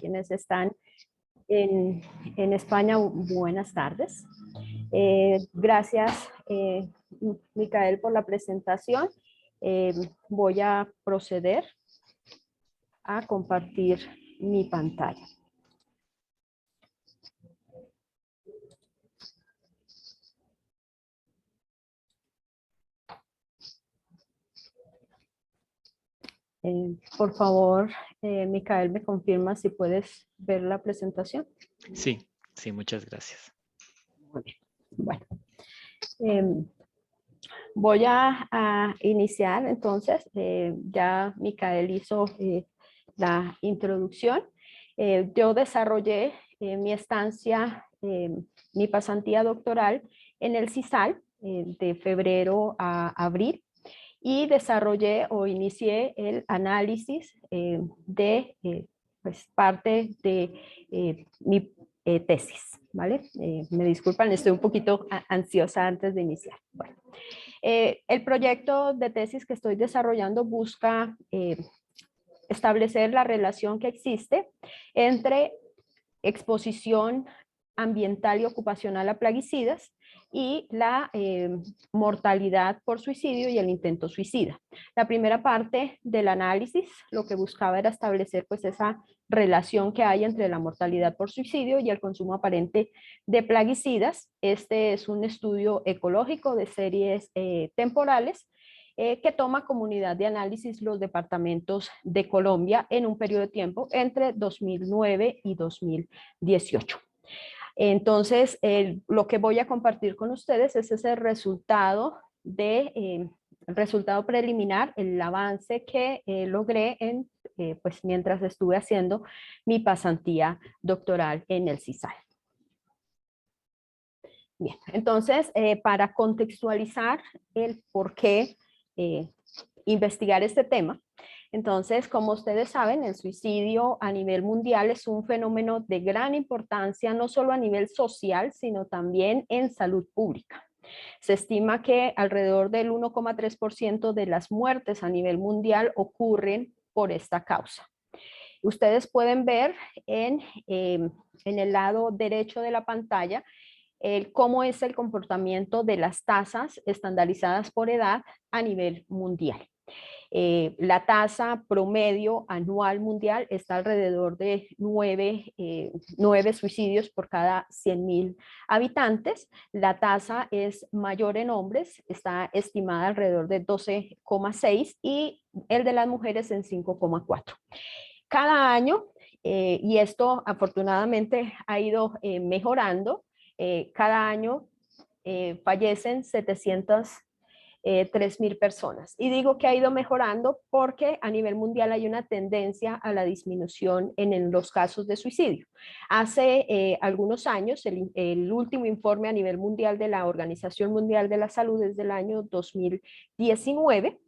quienes están en España, buenas tardes. Gracias, Micael, por la presentación. Voy a proceder a compartir mi pantalla. Por favor, Micael, ¿me confirma si puedes ver la presentación? Sí, sí, muchas gracias. Muy bien. Bueno, voy a iniciar entonces. Ya Micael hizo la introducción. Yo desarrollé mi estancia, mi pasantía doctoral en el CISAL de febrero a abril, y desarrollé o inicié el análisis de pues parte de mi tesis, ¿vale? Me disculpan, estoy un poquito ansiosa antes de iniciar. Bueno, el proyecto de tesis que estoy desarrollando busca establecer la relación que existe entre exposición ambiental y ocupacional a plaguicidas y la mortalidad por suicidio y el intento suicida. La primera parte del análisis lo que buscaba era establecer pues esa relación que hay entre la mortalidad por suicidio y el consumo aparente de plaguicidas. Este es un estudio ecológico de series temporales que toma como unidad de análisis los departamentos de Colombia en un periodo de tiempo entre 2009 y 2018. Entonces, lo que voy a compartir con ustedes es ese resultado resultado preliminar, el avance que logré pues mientras estuve haciendo mi pasantía doctoral en el CISAL. Bien, entonces, para contextualizar el por qué investigar este tema, entonces, como ustedes saben, el suicidio a nivel mundial es un fenómeno de gran importancia, no solo a nivel social, sino también en salud pública. Se estima que alrededor del 1,3% de las muertes a nivel mundial ocurren por esta causa. Ustedes pueden ver en el lado derecho de la pantalla cómo es el comportamiento de las tasas estandarizadas por edad a nivel mundial. La tasa promedio anual mundial está alrededor de 9 suicidios por cada 100.000 habitantes. La tasa es mayor en hombres, está estimada alrededor de 12,6 y el de las mujeres en 5,4. Cada año, y esto afortunadamente ha ido mejorando, cada año fallecen 3.000 personas. Y digo que ha ido mejorando porque a nivel mundial hay una tendencia a la disminución en los casos de suicidio. Hace algunos años, el último informe a nivel mundial de la Organización Mundial de la Salud es del año 2019.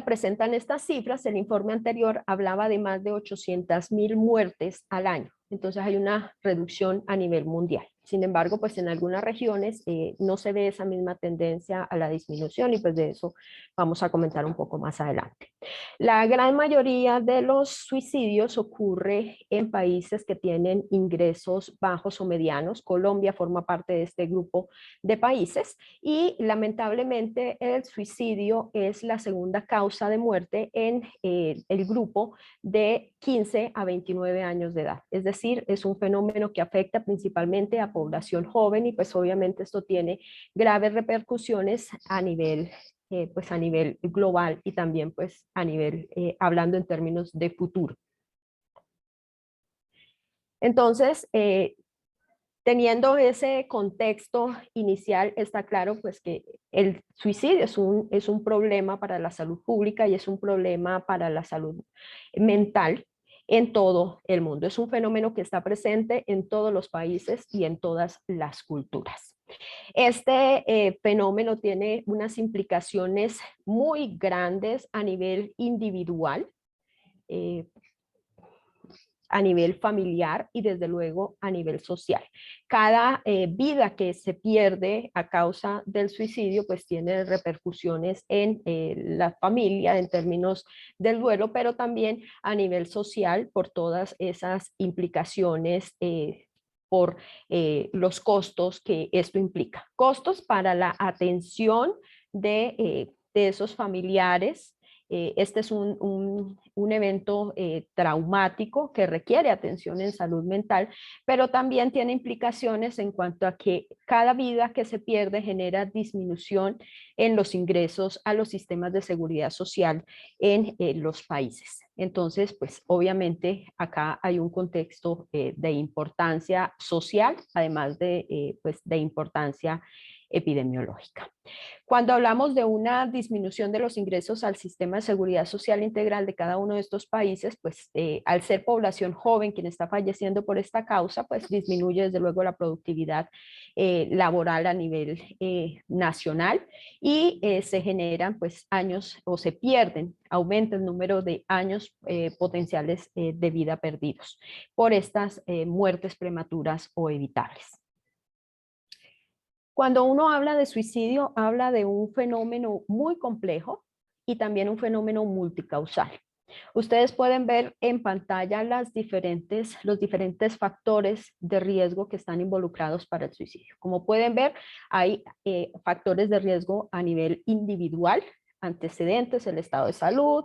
Presentan estas cifras. El informe anterior hablaba de más de 800.000 muertes al año. Entonces hay una reducción a nivel mundial. Sin embargo, pues en algunas regiones no se ve esa misma tendencia a la disminución y pues de eso vamos a comentar un poco más adelante. La gran mayoría de los suicidios ocurre en países que tienen ingresos bajos o medianos. Colombia forma parte de este grupo de países y lamentablemente el suicidio es la segunda causa de muerte en el grupo de 15 a 29 años de edad. Es decir, es un fenómeno que afecta principalmente a población joven y pues obviamente esto tiene graves repercusiones a nivel global y también pues a nivel, hablando en términos de futuro. Entonces, teniendo ese contexto inicial, está claro pues que el suicidio es un problema para la salud pública y es un problema para la salud mental en todo el mundo. Es un fenómeno que está presente en todos los países y en todas las culturas. Este fenómeno tiene unas implicaciones muy grandes a nivel individual. a nivel familiar y desde luego a nivel social. Cada vida que se pierde a causa del suicidio pues tiene repercusiones en la familia en términos del duelo, pero también a nivel social por todas esas implicaciones por los costos que esto implica. Costos para la atención de esos familiares. Este es un evento traumático que requiere atención en salud mental, pero también tiene implicaciones en cuanto a que cada vida que se pierde genera disminución en los ingresos a los sistemas de seguridad social en los países. Entonces, pues obviamente acá hay un contexto de importancia social, además pues, de importancia epidemiológica. Cuando hablamos de una disminución de los ingresos al sistema de seguridad social integral de cada uno de estos países, pues al ser población joven quien está falleciendo por esta causa, pues disminuye desde luego la productividad laboral a nivel nacional y se generan pues años o se pierden, aumenta el número de años potenciales de vida perdidos por estas muertes prematuras o evitables. Cuando uno habla de suicidio, habla de un fenómeno muy complejo y también un fenómeno multicausal. Ustedes pueden ver en pantalla los diferentes factores de riesgo que están involucrados para el suicidio. Como pueden ver, hay factores de riesgo a nivel individual, antecedentes, el estado de salud,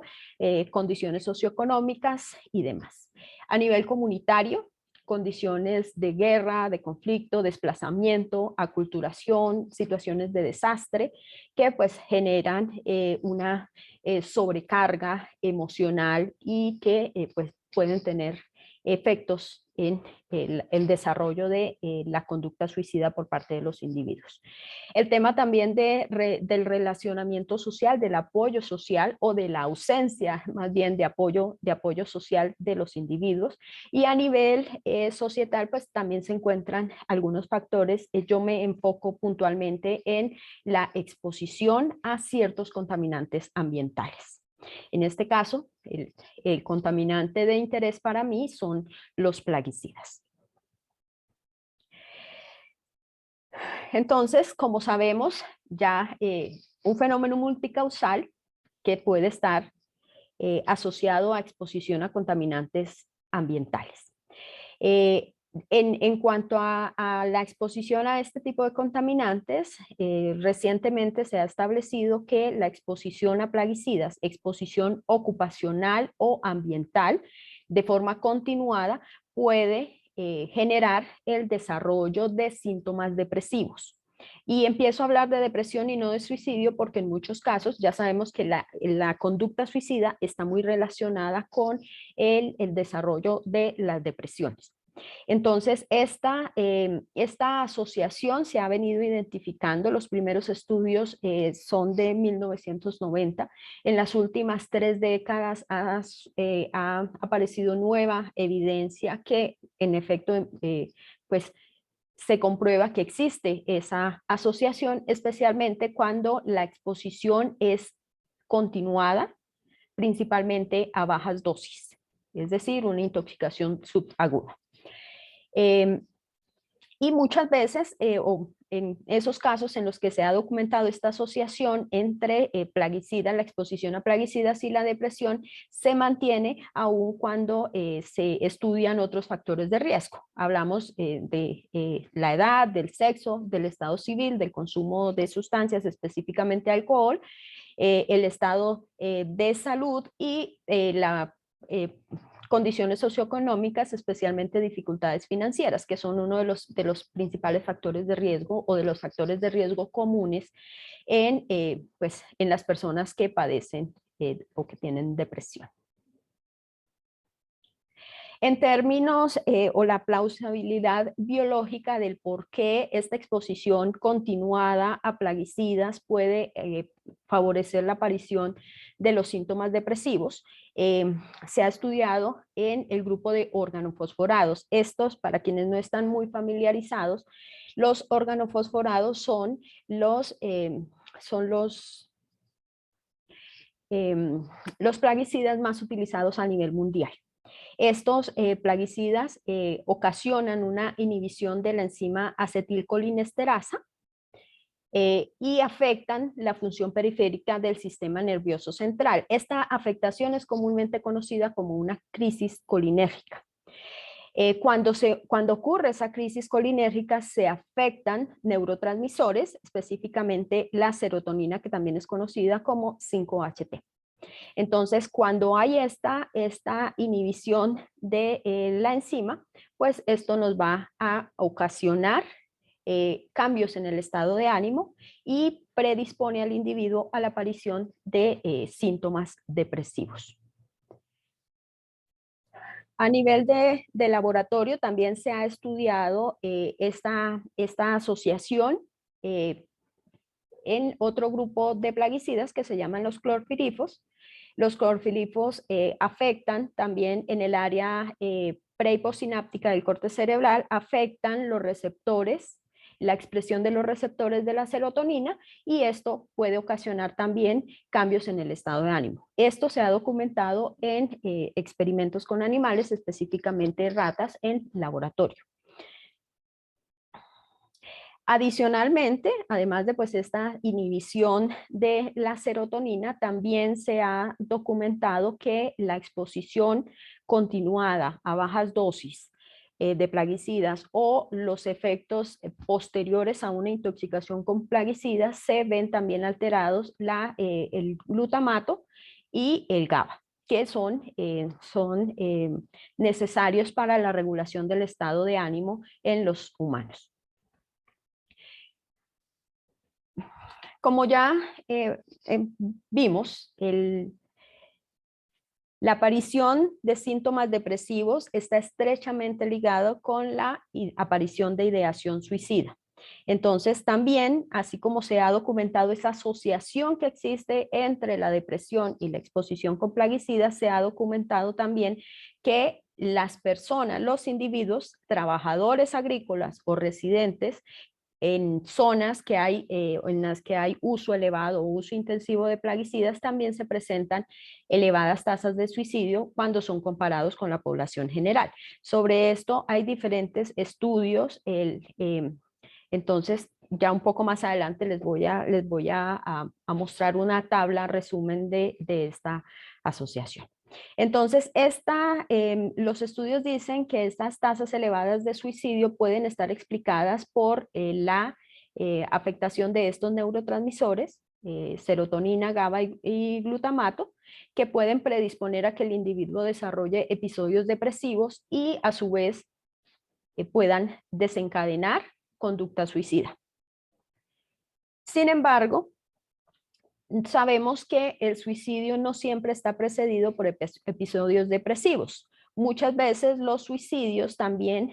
condiciones socioeconómicas y demás. A nivel comunitario, condiciones de guerra, de conflicto, desplazamiento, aculturación, situaciones de desastre que pues generan una sobrecarga emocional y que pues pueden tener efectos en el desarrollo de la conducta suicida por parte de los individuos. El tema también del relacionamiento social, del apoyo social o de la ausencia más bien de apoyo social de los individuos. Y a nivel societal pues también se encuentran algunos factores. Yo me enfoco puntualmente en la exposición a ciertos contaminantes ambientales. En este caso, el contaminante de interés para mí son los plaguicidas. Entonces, como sabemos, ya un fenómeno multicausal que puede estar asociado a exposición a contaminantes ambientales. En cuanto a la exposición a este tipo de contaminantes, recientemente se ha establecido que la exposición a plaguicidas, exposición ocupacional o ambiental, de forma continuada, puede generar el desarrollo de síntomas depresivos. Y empiezo a hablar de depresión y no de suicidio porque en muchos casos ya sabemos que la conducta suicida está muy relacionada con el desarrollo de las depresiones. Entonces, esta asociación se ha venido identificando. Los primeros estudios son de 1990. En las últimas 3 décadas ha aparecido nueva evidencia que en efecto pues se comprueba que existe esa asociación, especialmente cuando la exposición es continuada, principalmente a bajas dosis, es decir, una intoxicación subaguda. Y muchas veces, o en esos casos en los que se ha documentado esta asociación entre plaguicidas, la exposición a plaguicidas y la depresión, se mantiene aun cuando se estudian otros factores de riesgo. Hablamos de la edad, del sexo, del estado civil, del consumo de sustancias, específicamente alcohol, el estado de salud y la condiciones socioeconómicas, especialmente dificultades financieras, que son uno de los principales factores de riesgo o de los factores de riesgo comunes pues, en las personas que padecen o que tienen depresión. En términos o la plausibilidad biológica del por qué esta exposición continuada a plaguicidas puede favorecer la aparición de los síntomas depresivos, se ha estudiado en el grupo de organofosforados. Estos, para quienes no están muy familiarizados, los organofosforados son los plaguicidas más utilizados a nivel mundial. Estos plaguicidas ocasionan una inhibición de la enzima acetilcolinesterasa y afectan la función periférica del sistema nervioso central. Esta afectación es comúnmente conocida como una crisis colinérgica. Cuando ocurre esa crisis colinérgica se afectan neurotransmisores, específicamente la serotonina, que también es conocida como 5-HT. Entonces, cuando hay esta inhibición de la enzima, pues esto nos va a ocasionar cambios en el estado de ánimo y predispone al individuo a la aparición de síntomas depresivos. A nivel de laboratorio también se ha estudiado esta asociación en otro grupo de plaguicidas que se llaman los clorpirifos. Los clorpirifos afectan también en el área pre- y postsináptica del corte cerebral, afectan los receptores, la expresión de los receptores de la serotonina, y esto puede ocasionar también cambios en el estado de ánimo. Esto se ha documentado en experimentos con animales, específicamente ratas en laboratorio. Adicionalmente, además de pues esta inhibición de la serotonina, también se ha documentado que la exposición continuada a bajas dosis de plaguicidas o los efectos posteriores a una intoxicación con plaguicidas se ven también alterados el glutamato y el GABA, que son necesarios para la regulación del estado de ánimo en los humanos. Como ya vimos, la aparición de síntomas depresivos está estrechamente ligado con la aparición de ideación suicida. Entonces, también, así como se ha documentado esa asociación que existe entre la depresión y la exposición con plaguicidas, se ha documentado también que las personas, los individuos, trabajadores agrícolas o residentes en zonas que en las que hay uso elevado o uso intensivo de plaguicidas, también se presentan elevadas tasas de suicidio cuando son comparados con la población general. Sobre esto hay diferentes estudios. Entonces, ya un poco más adelante les voy a mostrar una tabla resumen de esta asociación. Entonces, los estudios dicen que estas tasas elevadas de suicidio pueden estar explicadas por la afectación de estos neurotransmisores, serotonina, GABA y glutamato, que pueden predisponer a que el individuo desarrolle episodios depresivos y a su vez puedan desencadenar conducta suicida. Sin embargo, sabemos que el suicidio no siempre está precedido por episodios depresivos. Muchas veces los suicidios también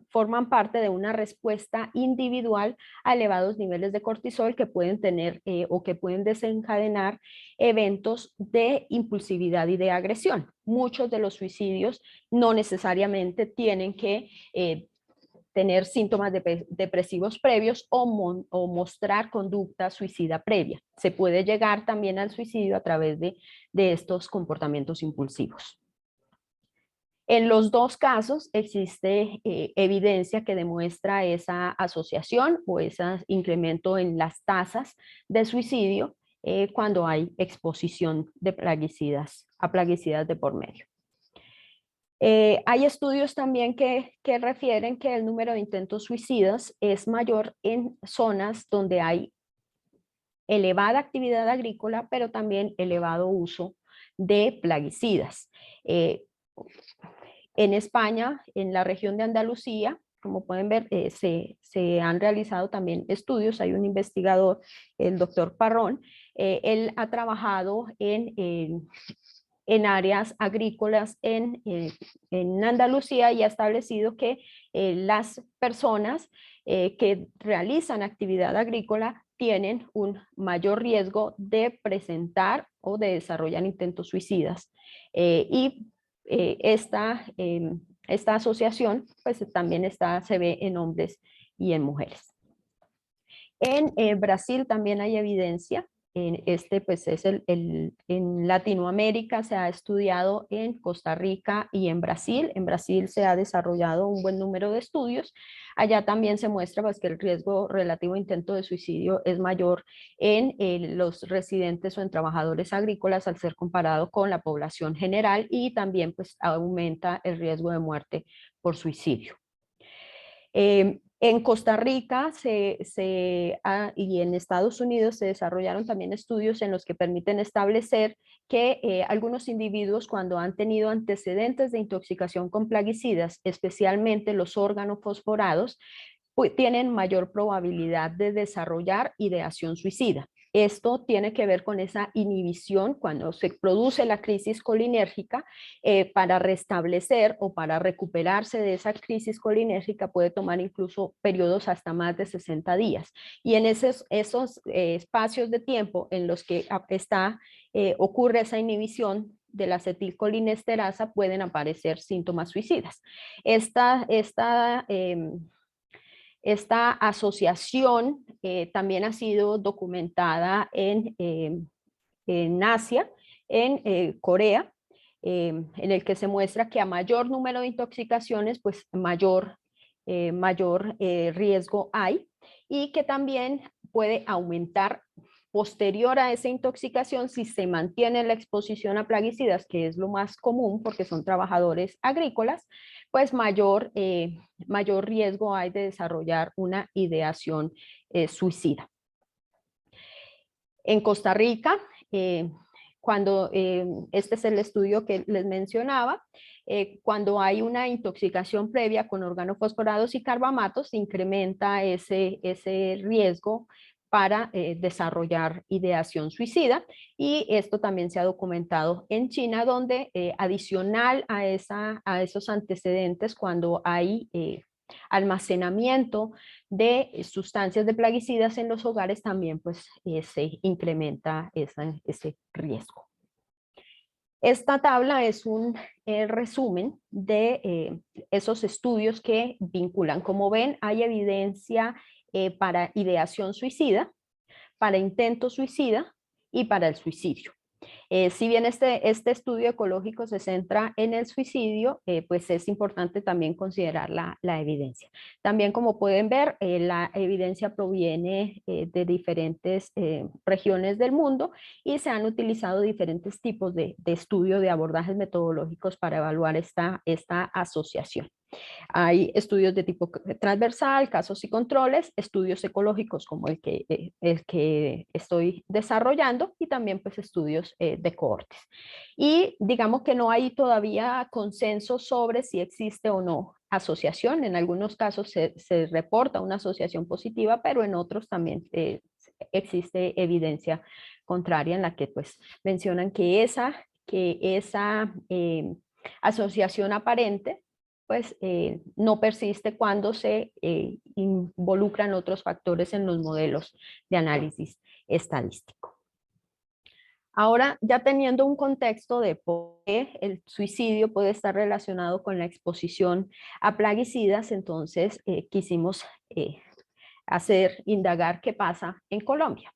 forman parte de una respuesta individual a elevados niveles de cortisol que pueden tener o que pueden desencadenar eventos de impulsividad y de agresión. Muchos de los suicidios no necesariamente tienen que tener síntomas depresivos previos o mostrar conducta suicida previa. Se puede llegar también al suicidio a través de estos comportamientos impulsivos. En los dos casos existe evidencia que demuestra esa asociación o ese incremento en las tasas de suicidio cuando hay exposición de plaguicidas a plaguicidas de por medio. Hay estudios también que refieren que el número de intentos suicidas es mayor en zonas donde hay elevada actividad agrícola, pero también elevado uso de plaguicidas. En España, en la región de Andalucía, como pueden ver, se han realizado también estudios. Hay un investigador, el doctor Parrón, él ha trabajado en áreas agrícolas en Andalucía y ha establecido que las personas que realizan actividad agrícola tienen un mayor riesgo de presentar o de desarrollar intentos suicidas. Esta asociación pues también se ve en hombres y en mujeres. En Brasil también hay evidencia este pues es en Latinoamérica se ha estudiado en Costa Rica y en Brasil. En Brasil se ha desarrollado un buen número de estudios. Allá también se muestra pues, que el riesgo relativo a intento de suicidio es mayor en los residentes o en trabajadores agrícolas al ser comparado con la población general, y también pues aumenta el riesgo de muerte por suicidio. En Costa Rica y en Estados Unidos se desarrollaron también estudios en los que permiten establecer que algunos individuos, cuando han tenido antecedentes de intoxicación con plaguicidas, especialmente los organofosforados, tienen mayor probabilidad de desarrollar ideación suicida. Esto tiene que ver con esa inhibición cuando se produce la crisis colinérgica. Para restablecer o para recuperarse de esa crisis colinérgica puede tomar incluso periodos hasta más de 60 días. Y en esos espacios de tiempo en los que ocurre esa inhibición de la acetilcolinesterasa pueden aparecer síntomas suicidas. Esta asociación también ha sido documentada en Asia, en Corea, en el que se muestra que a mayor número de intoxicaciones, pues mayor riesgo hay, y que también puede aumentar posterior a esa intoxicación si se mantiene la exposición a plaguicidas, que es lo más común porque son trabajadores agrícolas, pues mayor riesgo hay de desarrollar una ideación suicida. En Costa Rica, este es el estudio que les mencionaba, cuando hay una intoxicación previa con organofosforados y carbamatos, se incrementa ese riesgo para desarrollar ideación suicida, y esto también se ha documentado en China, donde adicional a esos antecedentes, cuando hay almacenamiento de sustancias de plaguicidas en los hogares, también pues se incrementa ese riesgo. Esta tabla es un resumen de esos estudios que vinculan. Como ven, hay evidencia para ideación suicida, para intento suicida y para el suicidio. Si bien este estudio ecológico se centra en el suicidio, pues es importante también considerar la evidencia. También, como pueden ver, la evidencia proviene de diferentes regiones del mundo, y se han utilizado diferentes tipos de estudio de abordajes metodológicos para evaluar esta asociación. Hay estudios de tipo transversal, casos y controles, estudios ecológicos como el que estoy desarrollando, y también pues estudios de cohortes. Y digamos que no hay todavía consenso sobre si existe o no asociación. En algunos casos se reporta una asociación positiva, pero en otros también existe evidencia contraria, en la que pues mencionan que esa asociación aparente pues no persiste cuando se involucran otros factores en los modelos de análisis estadístico. Ahora, ya teniendo un contexto de por qué el suicidio puede estar relacionado con la exposición a plaguicidas, entonces quisimos indagar qué pasa en Colombia.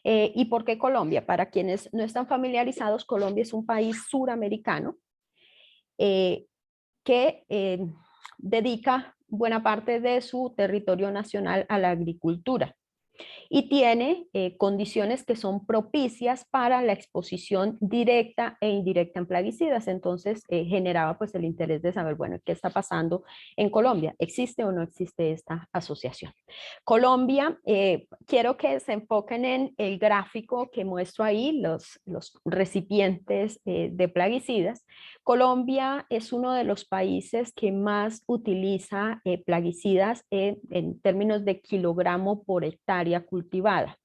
¿Y por qué Colombia? Para quienes no están familiarizados, Colombia es un país suramericano que dedica buena parte de su territorio nacional a la agricultura, y tiene condiciones que son propicias para la exposición directa e indirecta en plaguicidas. Entonces generaba pues el interés de saber, bueno, ¿qué está pasando en Colombia? ¿Existe o no existe esta asociación? Colombia, quiero que se enfoquen en el gráfico que muestro ahí, los recipientes de plaguicidas. Colombia es uno de los países que más utiliza plaguicidas en términos de kilogramo por hectárea cultivada.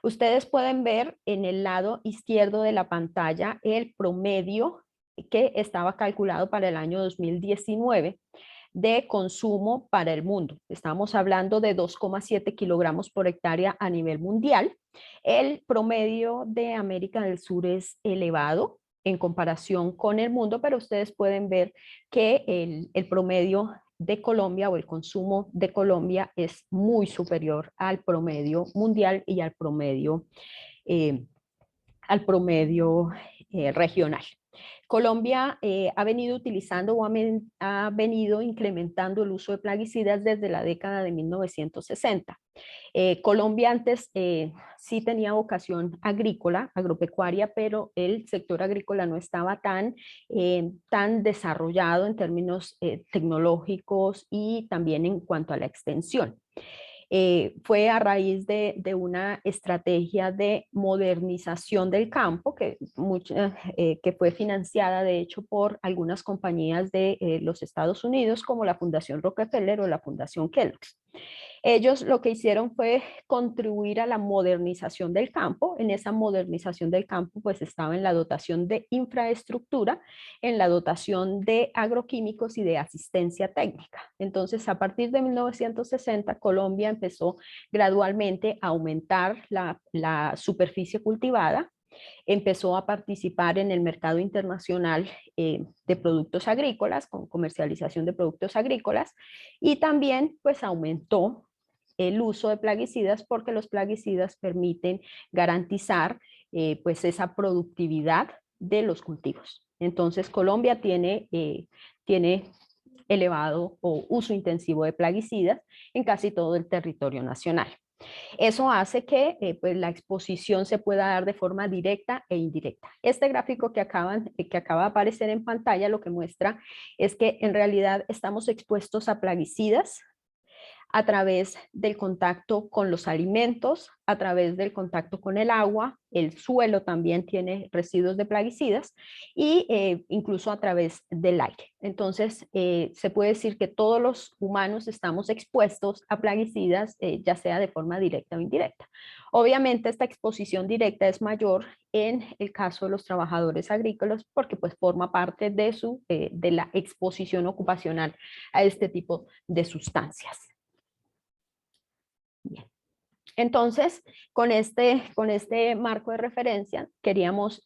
Ustedes pueden ver en el lado izquierdo de la pantalla el promedio que estaba calculado para el año 2019 de consumo para el mundo. Estamos hablando de 2,7 kilogramos por hectárea a nivel mundial. El promedio de América del Sur es elevado en comparación con el mundo, pero ustedes pueden ver que el promedio de Colombia o el consumo de Colombia es muy superior al promedio mundial y al promedio al promedio regional. Colombia ha venido utilizando o ha venido incrementando el uso de plaguicidas desde la década de 1960. Colombia antes sí tenía vocación agrícola, agropecuaria, pero el sector agrícola no estaba tan desarrollado en términos tecnológicos y también en cuanto a la extensión. Fue a raíz de una estrategia de modernización del campo que fue financiada de hecho por algunas compañías de los Estados Unidos como la Fundación Rockefeller o la Fundación Kellogg's. Ellos lo que hicieron fue contribuir a la modernización del campo. En esa modernización del campo pues estaba en la dotación de infraestructura, en la dotación de agroquímicos y de asistencia técnica. Entonces a partir de 1960 Colombia empezó gradualmente a aumentar la superficie cultivada, empezó a participar en el mercado internacional de productos agrícolas, con comercialización de productos agrícolas, y también pues aumentó el uso de plaguicidas porque los plaguicidas permiten garantizar pues esa productividad de los cultivos. Entonces Colombia tiene elevado o uso intensivo de plaguicidas en casi todo el territorio nacional. Eso hace que pues la exposición se pueda dar de forma directa e indirecta. Este gráfico que acaba de aparecer en pantalla lo que muestra es que en realidad estamos expuestos a plaguicidas a través del contacto con los alimentos, a través del contacto con el agua, el suelo también tiene residuos de plaguicidas y incluso a través del aire. Entonces, se puede decir que todos los humanos estamos expuestos a plaguicidas, ya sea de forma directa o indirecta. Obviamente, esta exposición directa es mayor en el caso de los trabajadores agrícolas porque pues forma parte de la exposición ocupacional a este tipo de sustancias. Bien. Entonces, con este marco de referencia, queríamos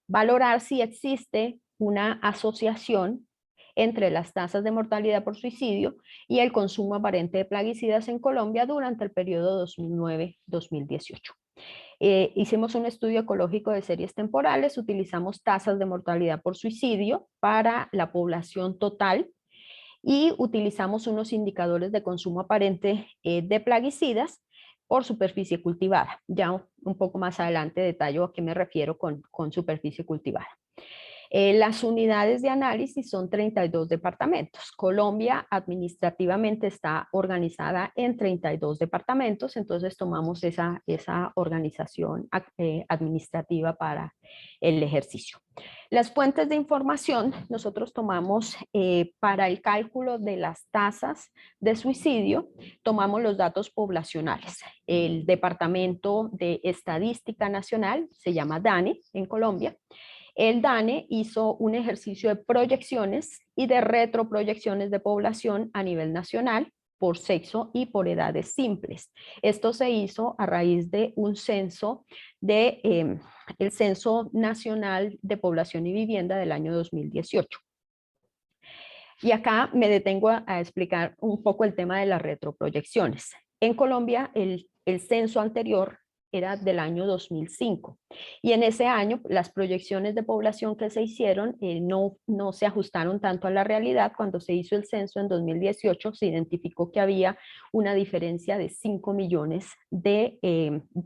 valorar si existe una asociación entre las tasas de mortalidad por suicidio y el consumo aparente de plaguicidas en Colombia durante el periodo 2009-2018. Hicimos un estudio ecológico de series temporales, utilizamos tasas de mortalidad por suicidio para la población total y utilizamos unos indicadores de consumo aparente de plaguicidas por superficie cultivada. Ya un poco más adelante detallo a qué me refiero con superficie cultivada. Las unidades de análisis son 32 departamentos. Colombia administrativamente está organizada en 32 departamentos, entonces tomamos esa organización administrativa para el ejercicio. Las fuentes de información nosotros tomamos para el cálculo de las tasas de suicidio, tomamos los datos poblacionales. El Departamento de Estadística Nacional se llama DANE en Colombia. El DANE hizo un ejercicio de proyecciones y de retroproyecciones de población a nivel nacional por sexo y por edades simples. Esto se hizo a raíz de un censo el Censo Nacional de Población y Vivienda del año 2018. Y acá me detengo a explicar un poco el tema de las retroproyecciones. En Colombia, el censo anterior era del año 2005 y en ese año las proyecciones de población que se hicieron no se ajustaron tanto a la realidad. Cuando se hizo el censo en 2018 se identificó que había una diferencia de 5 millones de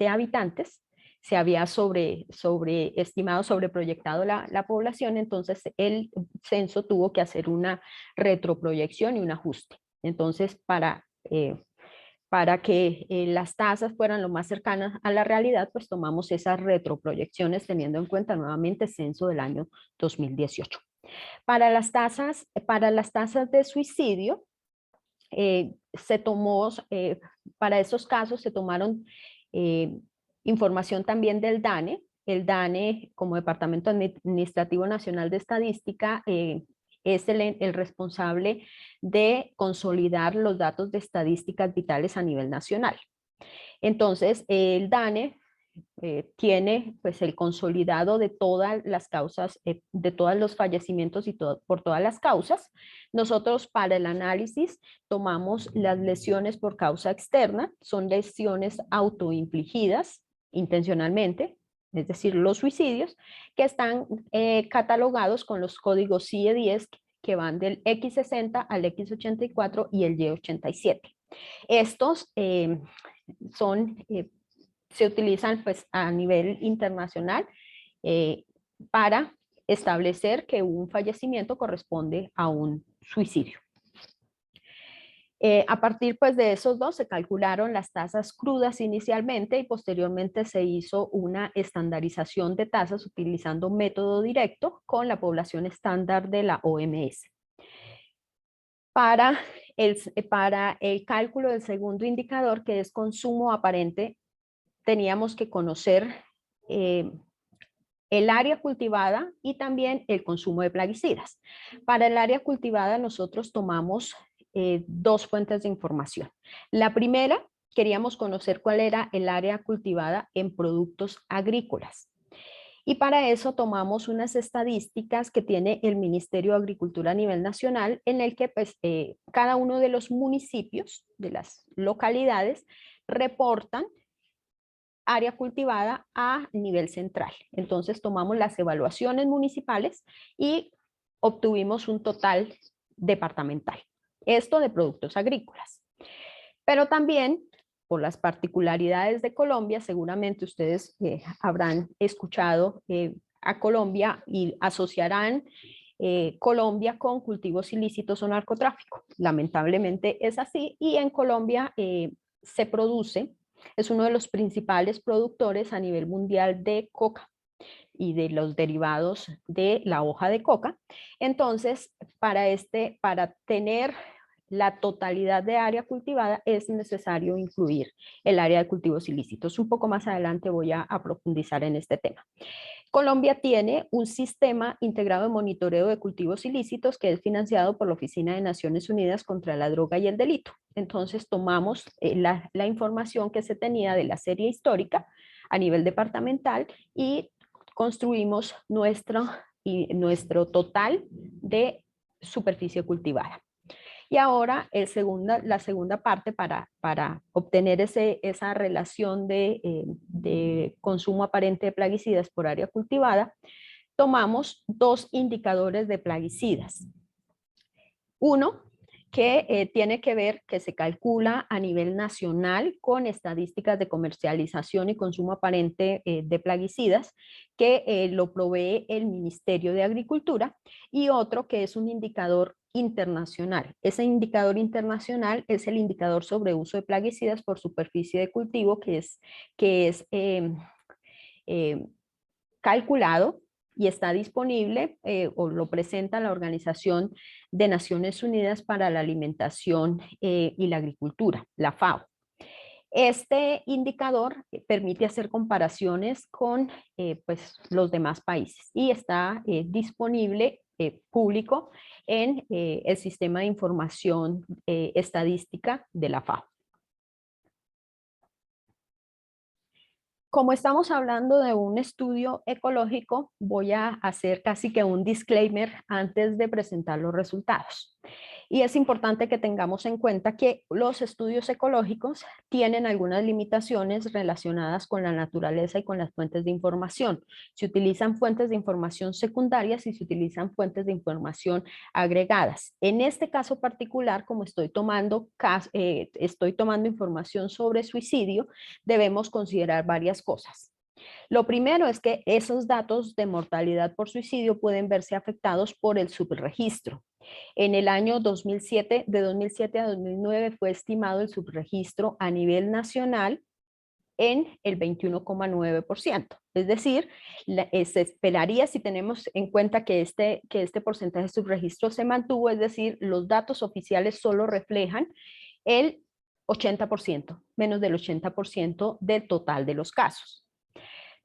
habitantes. Se había sobreestimado, sobreproyectado la población, entonces el censo tuvo que hacer una retroproyección y un ajuste. Entonces, para que las tasas fueran lo más cercanas a la realidad, pues tomamos esas retroproyecciones teniendo en cuenta nuevamente el censo del año 2018. Para las tasas de suicidio, para esos casos se tomaron información también del DANE. El DANE, como Departamento Administrativo Nacional de Estadística, es el responsable de consolidar los datos de estadísticas vitales a nivel nacional. Entonces, el DANE tiene pues el consolidado de todas las causas, de todos los fallecimientos y por todas las causas. Nosotros para el análisis tomamos las lesiones por causa externa, son lesiones autoinfligidas, intencionalmente, es decir, los suicidios, que están catalogados con los códigos CIE-10 que van del X60 al X84 y el Y87. Estos se utilizan pues, a nivel internacional para establecer que un fallecimiento corresponde a un suicidio. A partir pues, de esos dos se calcularon las tasas crudas inicialmente y posteriormente se hizo una estandarización de tasas utilizando método directo con la población estándar de la OMS. Para el cálculo del segundo indicador, que es consumo aparente, teníamos que conocer el área cultivada y también el consumo de plaguicidas. Para el área cultivada nosotros tomamos dos fuentes de información. La primera, queríamos conocer cuál era el área cultivada en productos agrícolas. Y para eso tomamos unas estadísticas que tiene el Ministerio de Agricultura a nivel nacional, en el que pues, cada uno de los municipios, de las localidades, reportan área cultivada a nivel central. Entonces tomamos las evaluaciones municipales y obtuvimos un total departamental. Esto de productos agrícolas. Pero también, por las particularidades de Colombia, seguramente ustedes habrán escuchado a Colombia y asociarán Colombia con cultivos ilícitos o narcotráfico. Lamentablemente es así y en Colombia se produce, es uno de los principales productores a nivel mundial de coca y de los derivados de la hoja de coca. Entonces, para tener la totalidad de área cultivada es necesario incluir el área de cultivos ilícitos. Un poco más adelante voy a profundizar en este tema. Colombia tiene un sistema integrado de monitoreo de cultivos ilícitos que es financiado por la Oficina de Naciones Unidas contra la Droga y el Delito. Entonces tomamos la información que se tenía de la serie histórica a nivel departamental y construimos nuestro total de superficie cultivada. Y ahora la segunda parte para obtener esa relación de consumo aparente de plaguicidas por área cultivada, tomamos dos indicadores de plaguicidas. Uno que tiene que ver, que se calcula a nivel nacional con estadísticas de comercialización y consumo aparente de plaguicidas, que lo provee el Ministerio de Agricultura, y otro que es un indicador internacional. Ese indicador internacional es el indicador sobre uso de plaguicidas por superficie de cultivo que es calculado y está disponible o lo presenta la Organización de Naciones Unidas para la Alimentación y la Agricultura, la FAO. Este indicador permite hacer comparaciones con pues, los demás países y está disponible público en el sistema de información estadística de la FAO. Como estamos hablando de un estudio ecológico, voy a hacer casi que un disclaimer antes de presentar los resultados. Y es importante que tengamos en cuenta que los estudios ecológicos tienen algunas limitaciones relacionadas con la naturaleza y con las fuentes de información. Se utilizan fuentes de información secundarias y se utilizan fuentes de información agregadas. En este caso particular, como estoy tomando información sobre suicidio, debemos considerar varias cosas. Lo primero es que esos datos de mortalidad por suicidio pueden verse afectados por el subregistro. En el año 2007, de 2007 a 2009 fue estimado el subregistro a nivel nacional en el 21,9%. Es decir, se esperaría, si tenemos en cuenta que este porcentaje de subregistro se mantuvo, es decir, los datos oficiales solo reflejan el 80%, menos del 80% del total de los casos.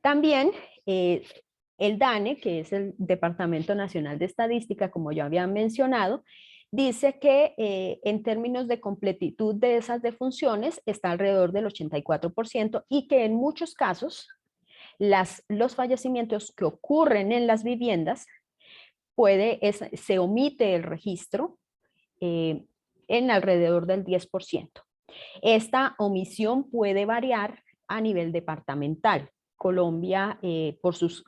También el DANE, que es el Departamento Nacional de Estadística, como ya había mencionado, dice que en términos de completitud de esas defunciones está alrededor del 84% y que en muchos casos los fallecimientos que ocurren en las viviendas se omite el registro en alrededor del 10%. Esta omisión puede variar a nivel departamental. Colombia, por sus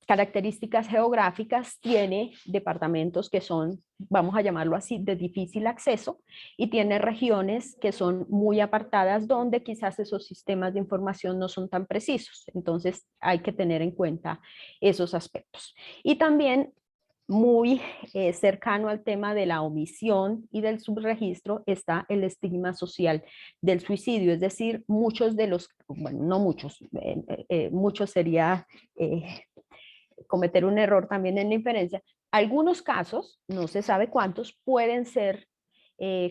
características geográficas, tiene departamentos que son, vamos a llamarlo así, de difícil acceso, y tiene regiones que son muy apartadas donde quizás esos sistemas de información no son tan precisos. Entonces hay que tener en cuenta esos aspectos. Y también muy cercano al tema de la omisión y del subregistro está el estigma social del suicidio, es decir, muchos de los, bueno, no muchos, muchos sería cometer un error también en la inferencia. Algunos casos, no se sabe cuántos, pueden ser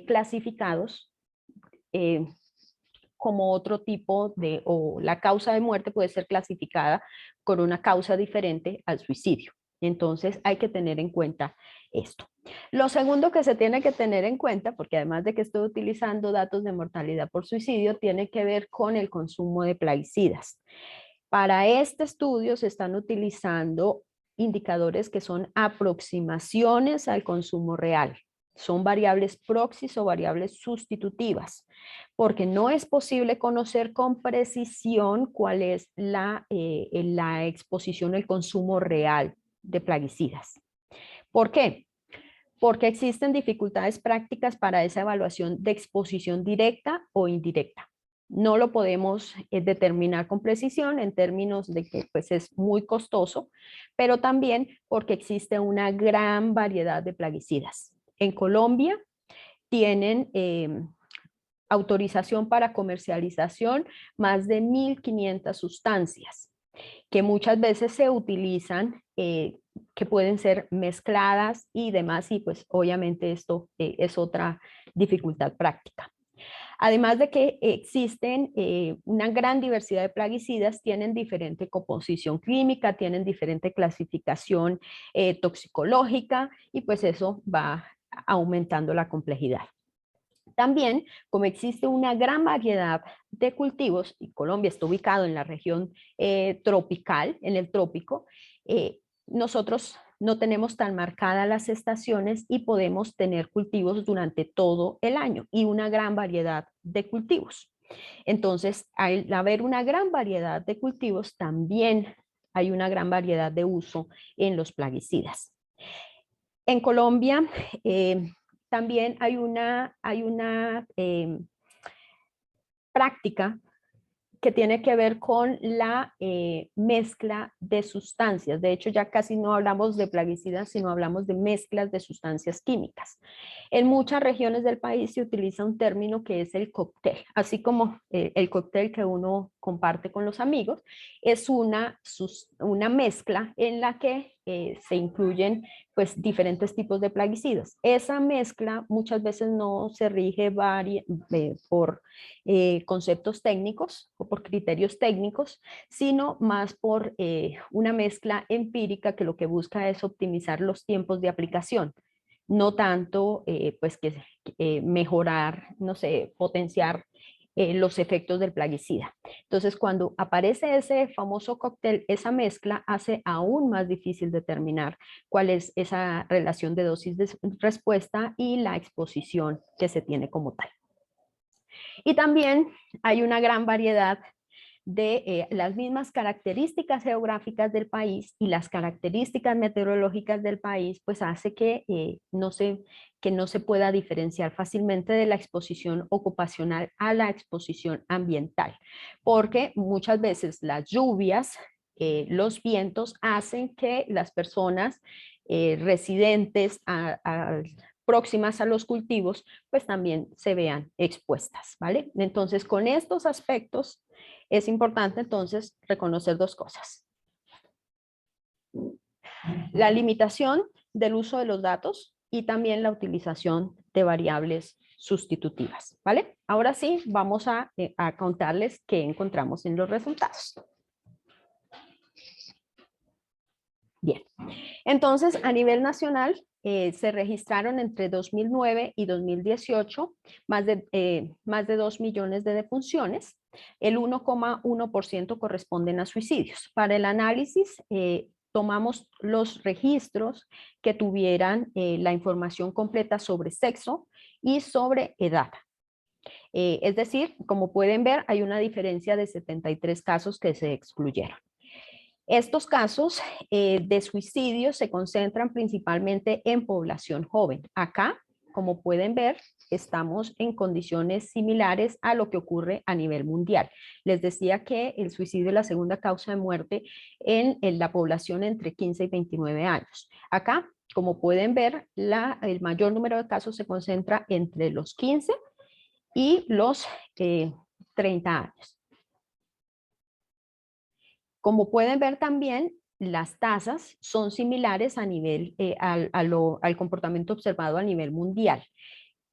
clasificados como otro tipo de, o la causa de muerte puede ser clasificada con una causa diferente al suicidio. Entonces hay que tener en cuenta esto. Lo segundo que se tiene que tener en cuenta, porque además de que estoy utilizando datos de mortalidad por suicidio, tiene que ver con el consumo de plaguicidas. Para este estudio se están utilizando indicadores que son aproximaciones al consumo real. Son variables proxies o variables sustitutivas, porque no es posible conocer con precisión cuál es la exposición, el consumo real de plaguicidas. ¿Por qué? Porque existen dificultades prácticas para esa evaluación de exposición directa o indirecta. No lo podemos determinar con precisión en términos de que pues, es muy costoso, pero también porque existe una gran variedad de plaguicidas. En Colombia tienen autorización para comercialización más de 1.500 sustancias que muchas veces se utilizan, que pueden ser mezcladas y demás, y pues obviamente esto es otra dificultad práctica. Además de que existen una gran diversidad de plaguicidas, tienen diferente composición química, tienen diferente clasificación toxicológica y pues eso va aumentando la complejidad. También, como existe una gran variedad de cultivos, y Colombia está ubicado en la región tropical, en el trópico, nosotros no tenemos tan marcadas las estaciones y podemos tener cultivos durante todo el año y una gran variedad de cultivos. Entonces, al haber una gran variedad de cultivos, también hay una gran variedad de uso en los plaguicidas. En Colombia, también hay una práctica que tiene que ver con la mezcla de sustancias. De hecho, ya casi no hablamos de plaguicidas, sino hablamos de mezclas de sustancias químicas. En muchas regiones del país se utiliza un término que es el cóctel, así como el cóctel que uno comparte con los amigos, es una mezcla en la que se incluyen pues diferentes tipos de plaguicidas. Esa mezcla muchas veces no se rige por conceptos técnicos o por criterios técnicos, sino más por una mezcla empírica que lo que busca es optimizar los tiempos de aplicación, no tanto pues que mejorar, no sé, potenciar los efectos del plaguicida. Entonces, cuando aparece ese famoso cóctel, esa mezcla hace aún más difícil determinar cuál es esa relación de dosis de respuesta y la exposición que se tiene como tal. Y también hay una gran variedad de las mismas características geográficas del país y las características meteorológicas del país, pues hace que no se pueda diferenciar fácilmente de la exposición ocupacional a la exposición ambiental, porque muchas veces las lluvias, los vientos hacen que las personas residentes próximas a los cultivos, pues también se vean expuestas, ¿vale? Entonces, con estos aspectos, es importante entonces reconocer dos cosas. La limitación del uso de los datos y también la utilización de variables sustitutivas, ¿vale? Ahora sí, vamos a contarles qué encontramos en los resultados. Bien, entonces a nivel nacional se registraron entre 2009 y 2018 más de 2 millones de defunciones. El 1,1% corresponden a suicidios. Para el análisis tomamos los registros que tuvieran la información completa sobre sexo y sobre edad. Es decir, como pueden ver, hay una diferencia de 73 casos que se excluyeron. Estos casos de suicidio se concentran principalmente en población joven. Acá, como pueden ver, estamos en condiciones similares a lo que ocurre a nivel mundial. Les decía que el suicidio es la segunda causa de muerte en la población entre 15 y 29 años. Acá, como pueden ver, el mayor número de casos se concentra entre los 15 y los 30 años. Como pueden ver también, las tasas son similares a nivel, al comportamiento observado a nivel mundial.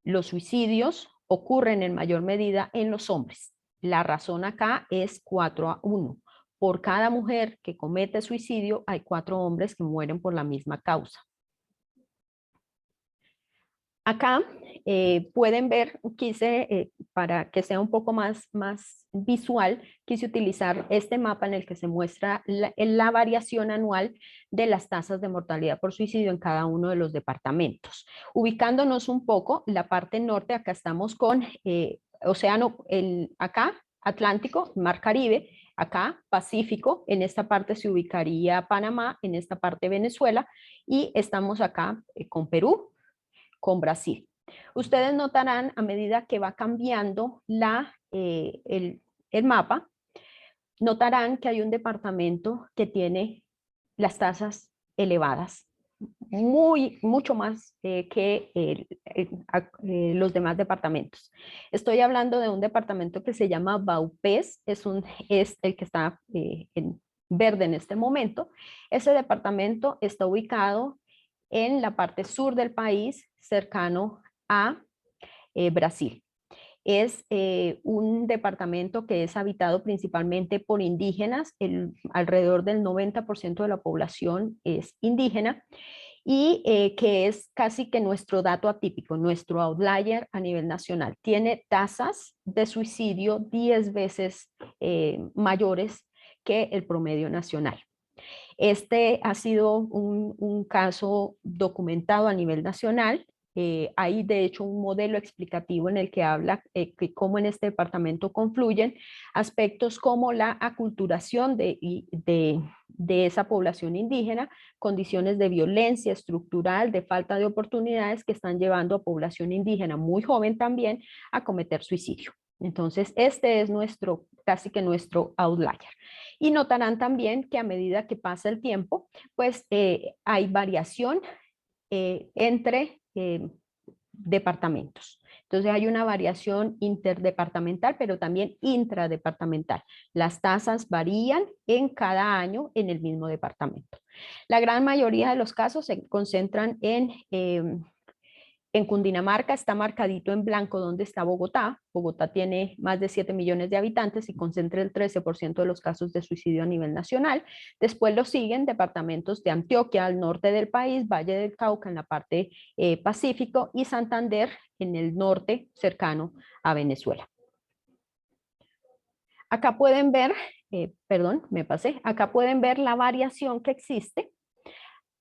Los suicidios ocurren en mayor medida en los hombres. La razón acá es 4-1. Por cada mujer que comete suicidio, hay 4 hombres que mueren por la misma causa. Acá pueden ver, para que sea un poco más visual, quise utilizar este mapa en el que se muestra la variación anual de las tasas de mortalidad por suicidio en cada uno de los departamentos. Ubicándonos un poco, la parte norte, acá estamos con océano, acá Atlántico, Mar Caribe, acá Pacífico, en esta parte se ubicaría Panamá, en esta parte Venezuela, y estamos acá con Perú, con Brasil. Ustedes notarán a medida que va cambiando el mapa, notarán que hay un departamento que tiene las tasas elevadas, mucho más que los demás departamentos. Estoy hablando de un departamento que se llama Vaupés, es el que está en verde en este momento. Ese departamento está ubicado en la parte sur del país, cercano a Brasil. Es un departamento que es habitado principalmente por indígenas, alrededor del 90% de la población es indígena, y que es casi que nuestro dato atípico, nuestro outlier a nivel nacional. Tiene tasas de suicidio 10 veces mayores que el promedio nacional. Este ha sido un caso documentado a nivel nacional. Hay de hecho un modelo explicativo en el que habla que cómo en este departamento confluyen aspectos como la aculturación de esa población indígena, condiciones de violencia estructural, de falta de oportunidades que están llevando a población indígena muy joven también a cometer suicidio. Entonces, este es casi que nuestro outlier. Y notarán también que a medida que pasa el tiempo, pues hay variación entre departamentos. Entonces hay una variación interdepartamental, pero también intradepartamental. Las tasas varían en cada año en el mismo departamento. La gran mayoría de los casos se concentran en Cundinamarca. Está marcadito en blanco donde está Bogotá. Bogotá tiene más de 7 millones de habitantes y concentra el 13% de los casos de suicidio a nivel nacional. Después lo siguen departamentos de Antioquia, al norte del país, Valle del Cauca en la parte Pacífico y Santander en el norte cercano a Venezuela. Acá pueden ver, acá pueden ver la variación que existe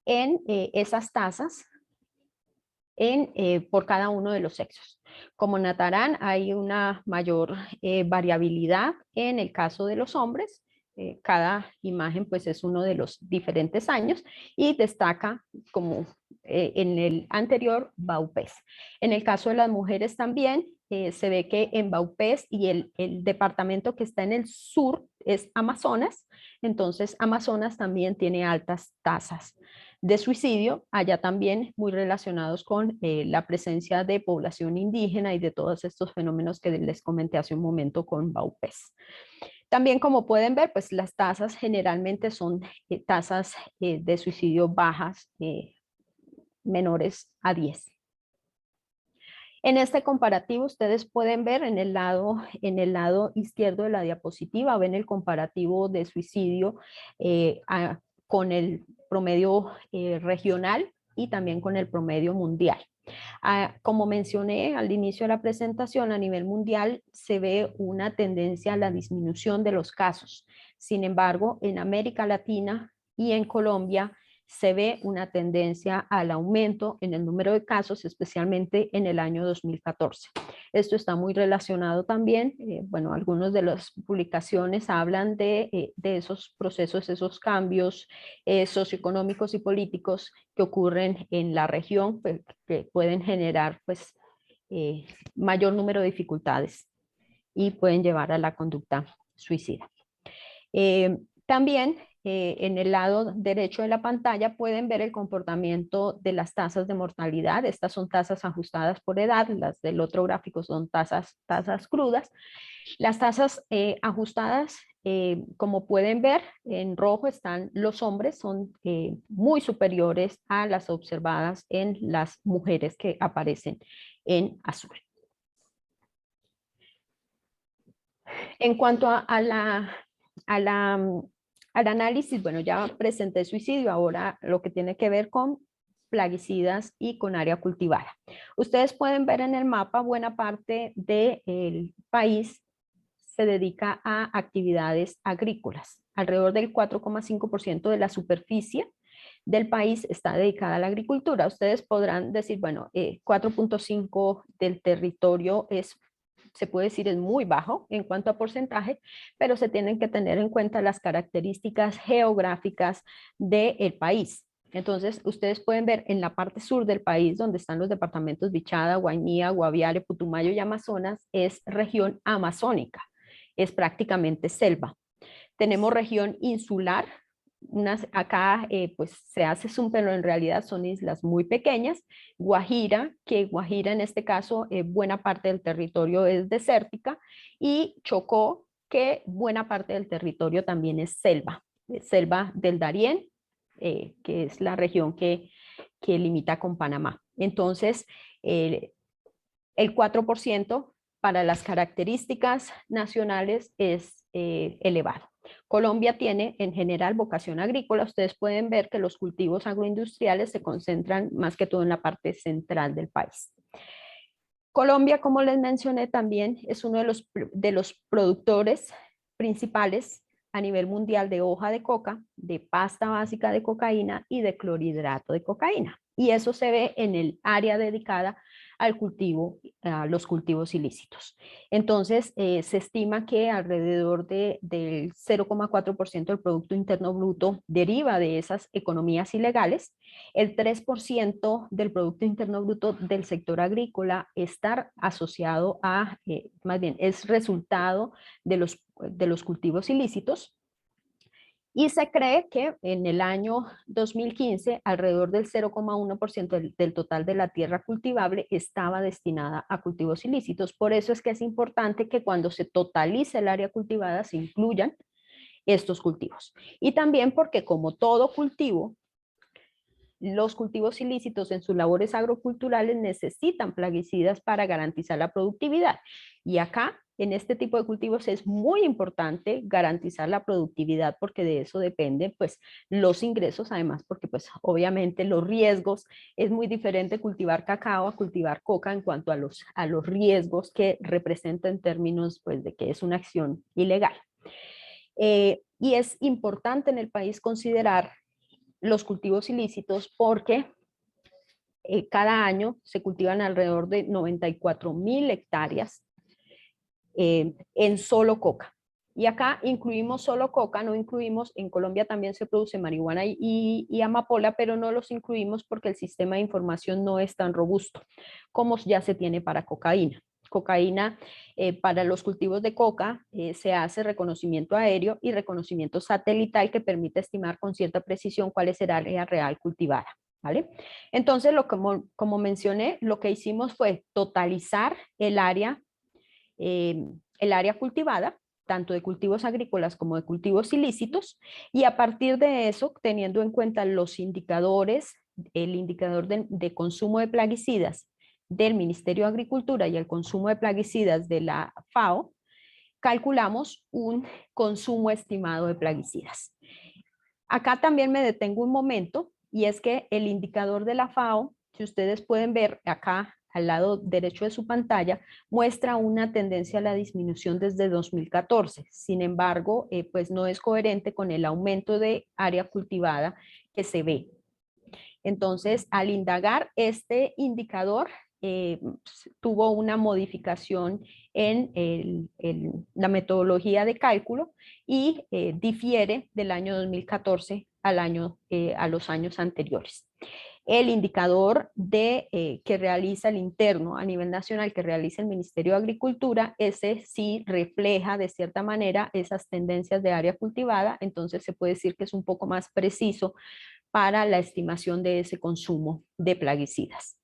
en esas tasas por cada uno de los sexos. Como notarán, hay una mayor variabilidad en el caso de los hombres. Cada imagen pues es uno de los diferentes años y destaca como en el anterior Vaupés. En el caso de las mujeres también se ve que en Vaupés y el departamento que está en el sur es Amazonas, entonces Amazonas también tiene altas tasas de suicidio, allá también muy relacionados con la presencia de población indígena y de todos estos fenómenos que les comenté hace un momento con Vaupés. También, como pueden ver, pues las tasas generalmente son tasas de suicidio bajas, menores a 10. En este comparativo ustedes pueden ver en el lado izquierdo de la diapositiva, ven el comparativo de suicidio con el promedio regional y también con el promedio mundial. Como mencioné al inicio de la presentación, a nivel mundial se ve una tendencia a la disminución de los casos. Sin embargo, en América Latina y en Colombia se ve una tendencia al aumento en el número de casos, especialmente en el año 2014. Esto está muy relacionado también, bueno, algunas de las publicaciones hablan de esos procesos, esos cambios socioeconómicos y políticos que ocurren en la región, pues, que pueden generar pues mayor número de dificultades y pueden llevar a la conducta suicida. También en el lado derecho de la pantalla pueden ver el comportamiento de las tasas de mortalidad. Estas son tasas ajustadas por edad, las del otro gráfico son tasas crudas. Las tasas ajustadas, como pueden ver, en rojo están los hombres, son muy superiores a las observadas en las mujeres que aparecen en azul. En cuanto al análisis, bueno, ya presenté suicidio, ahora lo que tiene que ver con plaguicidas y con área cultivada. Ustedes pueden ver en el mapa buena parte del país se dedica a actividades agrícolas. Alrededor del 4,5% de la superficie del país está dedicada a la agricultura. Ustedes podrán decir, bueno, 4,5 del territorio se puede decir es muy bajo en cuanto a porcentaje, pero se tienen que tener en cuenta las características geográficas del país. Entonces, ustedes pueden ver en la parte sur del país, donde están los departamentos Vichada, Guainía, Guaviare, Putumayo y Amazonas, es región amazónica, es prácticamente selva. Tenemos región insular, acá pues se hace zoom, pero en realidad son islas muy pequeñas. Guajira, que Guajira en este caso buena parte del territorio es desértica, y Chocó, que buena parte del territorio también es selva del Darién, que es la región que limita con Panamá. Entonces, el 4% para las características nacionales es elevado. Colombia tiene en general vocación agrícola. Ustedes pueden ver que los cultivos agroindustriales se concentran más que todo en la parte central del país. Colombia, como les mencioné también, es uno de los productores principales a nivel mundial de hoja de coca, de pasta básica de cocaína y de clorhidrato de cocaína. Y eso se ve en el área dedicada al cultivo, a los cultivos ilícitos. Entonces, se estima que alrededor del 0,4% del Producto Interno Bruto deriva de esas economías ilegales. El 3% del Producto Interno Bruto del sector agrícola está asociado a, más bien, es resultado de los cultivos ilícitos. Y se cree que en el año 2015 alrededor del 0,1% del total de la tierra cultivable estaba destinada a cultivos ilícitos. Por eso es que es importante que cuando se totalice el área cultivada se incluyan estos cultivos. Y también porque como todo cultivo, los cultivos ilícitos en sus labores agroculturales necesitan plaguicidas para garantizar la productividad. Y acá, en este tipo de cultivos, es muy importante garantizar la productividad porque de eso dependen pues, los ingresos, además porque pues, obviamente los riesgos, es muy diferente cultivar cacao a cultivar coca en cuanto a los riesgos que representa en términos pues, de que es una acción ilegal. Y es importante en el país considerar los cultivos ilícitos porque cada año se cultivan alrededor de 94,000 hectáreas en solo coca. Y acá incluimos solo coca, no incluimos, en Colombia también se produce marihuana y amapola, pero no los incluimos porque el sistema de información no es tan robusto como ya se tiene para cocaína. Cocaína, para los cultivos de coca se hace reconocimiento aéreo y reconocimiento satelital que permite estimar con cierta precisión cuál es el área real cultivada. ¿Vale? Entonces, como mencioné, lo que hicimos fue totalizar el área cultivada, tanto de cultivos agrícolas como de cultivos ilícitos, y a partir de eso, teniendo en cuenta los indicadores, el indicador de consumo de plaguicidas del Ministerio de Agricultura y el consumo de plaguicidas de la FAO, calculamos un consumo estimado de plaguicidas. Acá también me detengo un momento, y es que el indicador de la FAO, si ustedes pueden ver acá al lado derecho de su pantalla, muestra una tendencia a la disminución desde 2014. Sin embargo, pues no es coherente con el aumento de área cultivada que se ve. Entonces, al indagar este indicador, tuvo una modificación en la metodología de cálculo y difiere del año 2014 a los años anteriores. El indicador que realiza el interno a nivel nacional, que realiza el Ministerio de Agricultura, ese sí refleja de cierta manera esas tendencias de área cultivada, entonces se puede decir que es un poco más preciso para la estimación de ese consumo de plaguicidas.